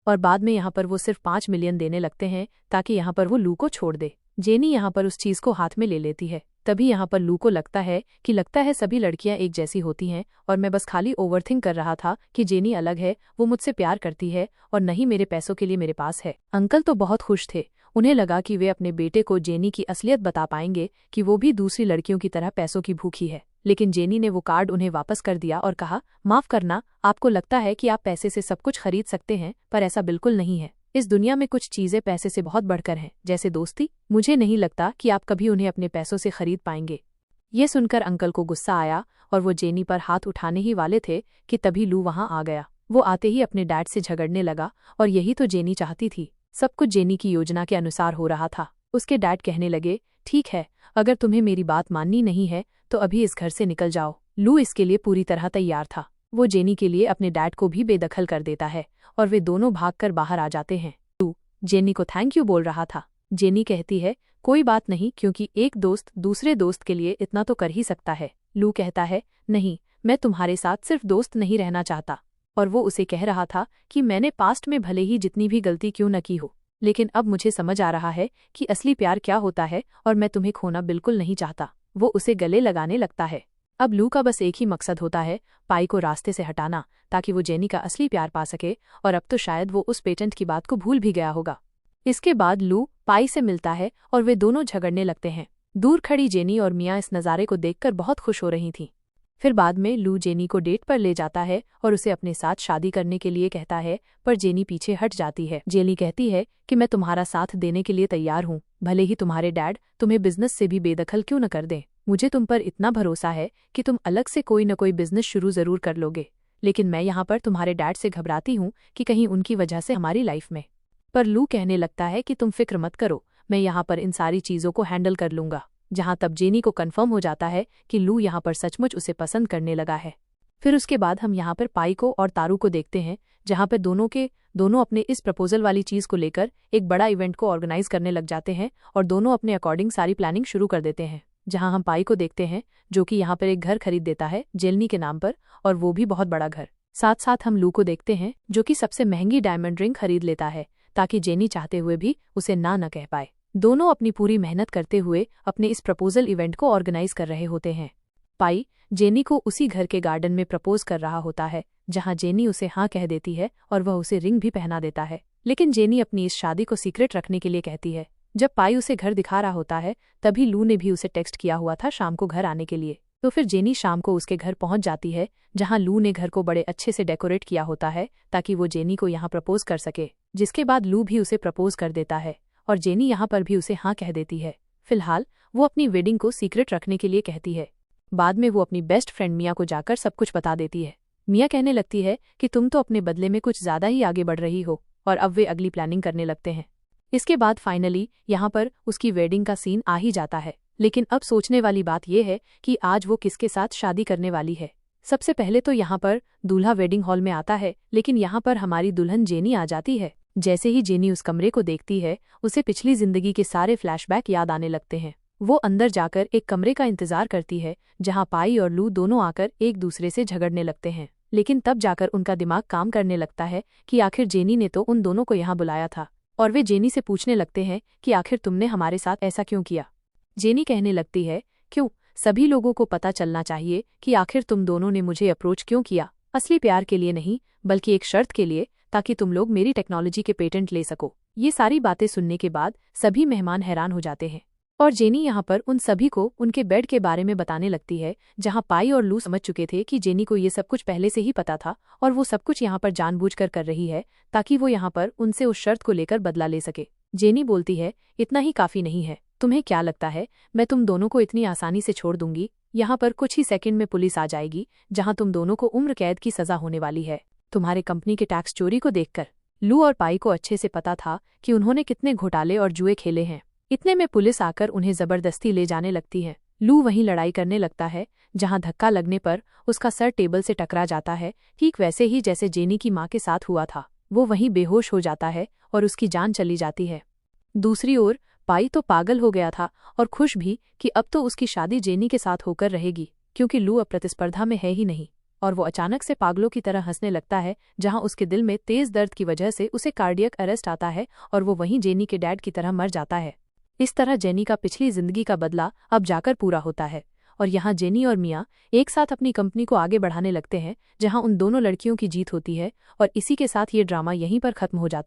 और बाद में यहाँ पर वो सिर्फ 5 मिलियन देने लगते हैं ताकि यहाँ पर वो लू को छोड़ दे। जेनी यहाँ पर उस चीज को हाथ में ले लेती है। तभी यहाँ पर लू को लगता है सभी लड़कियां एक जैसी होती हैं और मैं बस खाली ओवरथिंक कर रहा था कि जेनी अलग है, वो मुझसे प्यार करती है और नहीं मेरे पैसों के लिए मेरे पास है। अंकल तो बहुत खुश थे, उन्हें लगा कि वे अपने बेटे को जेनी की असलियत बता पाएंगे कि वो भी दूसरी लड़कियों की तरह पैसों की भूखी है। लेकिन जेनी ने वो कार्ड उन्हें वापस कर दिया और कहा, माफ करना, आपको लगता है कि आप पैसे से सब कुछ खरीद सकते हैं, पर ऐसा बिल्कुल नहीं है। इस दुनिया में कुछ चीजें पैसे से बहुत बढ़कर हैं, जैसे दोस्ती। मुझे नहीं लगता कि आप कभी उन्हें अपने पैसों से खरीद पाएंगे। ये सुनकर अंकल को गुस्सा आया और वो जेनी पर हाथ उठाने ही वाले थे कि तभी लू वहां आ गया। वो आते ही अपने डैड से झगड़ने लगा और यही तो जेनी चाहती थी। सब कुछ जेनी की योजना के अनुसार हो रहा था। उसके डैड कहने लगे, ठीक है, अगर तुम्हें मेरी बात माननी नहीं है तो अभी इस घर से निकल जाओ। लू इसके लिए पूरी तरह तैयार था। वो जेनी के लिए अपने डैड को भी बेदखल कर देता है और वे दोनों भागकर बाहर आ जाते हैं। लू जेनी को थैंक यू बोल रहा था। जेनी कहती है, कोई बात नहीं, क्योंकि एक दोस्त दूसरे दोस्त के लिए इतना तो कर ही सकता है। लू कहता है, नहीं, मैं तुम्हारे साथ सिर्फ दोस्त नहीं रहना चाहता। और वो उसे कह रहा था कि मैंने पास्ट में भले ही जितनी भी गलती क्यों न की हो, लेकिन अब मुझे समझ आ रहा है कि असली प्यार क्या होता है और मैं तुम्हें खोना बिल्कुल नहीं चाहता। वो उसे गले लगाने लगता है। अब लू का बस एक ही मकसद होता है, पाई को रास्ते से हटाना, ताकि वो जेनी का असली प्यार पा सके, और अब तो शायद वो उस पेटेंट की बात को भूल भी गया होगा। इसके बाद लू पाई से मिलता है और वे दोनों झगड़ने लगते हैं। दूर खड़ी जेनी और मियाँ इस नज़ारे को देखकर बहुत खुश हो रही थीं। फिर बाद में लू जेनी को डेट पर ले जाता है और उसे अपने साथ शादी करने के लिए कहता है, पर जेनी पीछे हट जाती है। जेनी कहती है कि मैं तुम्हारा साथ देने के लिए तैयार हूँ, भले ही तुम्हारे डैड तुम्हें बिजनेस से भी बेदखल क्यों न कर दें। मुझे तुम पर इतना भरोसा है कि तुम अलग से कोई न कोई बिजनेस शुरू जरूर कर लोगे, लेकिन मैं यहाँ पर तुम्हारे डैड से घबराती हूँ कि कहीं उनकी वजह से हमारी लाइफ में। पर लू कहने लगता है कि तुम फिक्र मत करो, मैं यहाँ पर इन सारी चीज़ों को हैंडल कर लूंगा। जहाँ तब जेनी को कन्फर्म हो जाता है कि लू यहाँ पर सचमुच उसे पसंद करने लगा है। फिर उसके बाद हम यहाँ पर पाई को और तारू को देखते हैं, जहाँ पर दोनों अपने इस प्रपोजल वाली चीज़ को लेकर एक बड़ा इवेंट को ऑर्गेनाइज करने लग जाते हैं और दोनों अपने अकॉर्डिंग सारी प्लानिंग शुरू कर देते हैं। जहाँ हम पाई को देखते हैं जो कि यहाँ पर एक घर खरीद देता है जेलनी के नाम पर, और वो भी बहुत बड़ा घर। साथ साथ हम लू को देखते हैं जो कि सबसे महंगी डायमंड रिंग खरीद लेता है ताकि जेनी चाहते हुए भी उसे ना कह पाए। दोनों अपनी पूरी मेहनत करते हुए अपने इस प्रपोजल इवेंट को ऑर्गेनाइज कर रहे होते हैं। पाई जेनी को उसी घर के गार्डन में प्रपोज कर रहा होता है जहां जेनी उसे हाँ कह देती है और वह उसे रिंग भी पहना देता है, लेकिन जेनी अपनी इस शादी को सीक्रेट रखने के लिए कहती है। जब पाई उसे घर दिखा रहा होता है तभी लू ने भी उसे टेक्स्ट किया हुआ था शाम को घर आने के लिए। तो फिर जेनी शाम को उसके घर पहुंच जाती है जहां लू ने घर को बड़े अच्छे से डेकोरेट किया होता है ताकि वो जेनी को यहाँ प्रपोज कर सके। जिसके बाद लू भी उसे प्रपोज कर देता है और जेनी यहाँ पर भी उसे हाँ कह देती है। फिलहाल वो अपनी वेडिंग को सीक्रेट रखने के लिए कहती है। बाद में वो अपनी बेस्ट फ्रेंड मिया को जाकर सब कुछ बता देती है। मिया कहने लगती है कि तुम तो अपने बदले में कुछ ज्यादा ही आगे बढ़ रही हो, और अब वे अगली प्लानिंग करने लगते हैं। इसके बाद फाइनली यहाँ पर उसकी वेडिंग का सीन आ ही जाता है, लेकिन अब सोचने वाली बात यह है कि आज वो किसके साथ शादी करने वाली है। सबसे पहले तो यहाँ पर दूल्हा वेडिंग हॉल में आता है, लेकिन यहाँ पर हमारी दुल्हन जेनी आ जाती है। जैसे ही जेनी उस कमरे को देखती है उसे पिछली जिंदगी के सारे फ्लैशबैक याद आने लगते हैं। वो अंदर जाकर एक कमरे का इंतजार करती है जहां पाई और लू दोनों आकर एक दूसरे से झगड़ने लगते हैं, लेकिन तब जाकर उनका दिमाग काम करने लगता है कि आखिर जेनी ने तो उन दोनों को यहाँ बुलाया था, और वे जेनी से पूछने लगते हैं कि आखिर तुमने हमारे साथ ऐसा क्यों किया। जेनी कहने लगती है, क्यों, सभी लोगों को पता चलना चाहिए कि आखिर तुम दोनों ने मुझे अप्रोच क्यों किया, असली प्यार के लिए नहीं बल्कि एक शर्त के लिए, ताकि तुम लोग मेरी टेक्नोलॉजी के पेटेंट ले सको। ये सारी बातें सुनने के बाद सभी मेहमान हैरान हो जाते हैं और जेनी यहाँ पर उन सभी को उनके बेड के बारे में बताने लगती है, जहाँ पाई और लू समझ चुके थे कि जेनी को ये सब कुछ पहले से ही पता था और वो सब कुछ यहाँ पर जानबूझकर कर रही है ताकि वो यहाँ पर उनसे उस शर्त को लेकर बदला ले सके। जेनी बोलती है, इतना ही काफी नहीं है, तुम्हें क्या लगता है मैं तुम दोनों को इतनी आसानी से छोड़ दूंगी? यहाँ पर कुछ ही सेकंड में पुलिस आ जाएगी, जहाँ तुम दोनों को उम्र कैद की सजा होने वाली है तुम्हारे कंपनी के टैक्स चोरी को देखकर। लू और पाई को अच्छे से पता था कि उन्होंने कितने घोटाले और जुए खेले हैं। इतने में पुलिस आकर उन्हें जबरदस्ती ले जाने लगती है। लू वहीं लड़ाई करने लगता है, जहां धक्का लगने पर उसका सर टेबल से टकरा जाता है, ठीक वैसे ही जैसे जेनी की मां के साथ हुआ था। वो वहीं बेहोश हो जाता है और उसकी जान चली जाती है। दूसरी ओर पाई तो पागल हो गया था और खुश भी कि अब तो उसकी शादी जेनी के साथ होकर रहेगी, क्योंकि लू अब प्रतिस्पर्धा में है ही नहीं। और वो अचानक से पागलों की तरह हंसने लगता है, जहां उसके दिल में तेज दर्द की वजह से उसे कार्डियक अरेस्ट आता है और वो वहीं जेनी के डैड की तरह मर जाता है। इस तरह जेनी का पिछली जिंदगी का बदला अब जाकर पूरा होता है और यहाँ जेनी और मिया एक साथ अपनी कंपनी को आगे बढ़ाने लगते हैं, जहां उन दोनों लड़कियों की जीत होती है। और इसी के साथ ये ड्रामा यहीं पर खत्म हो जाता है।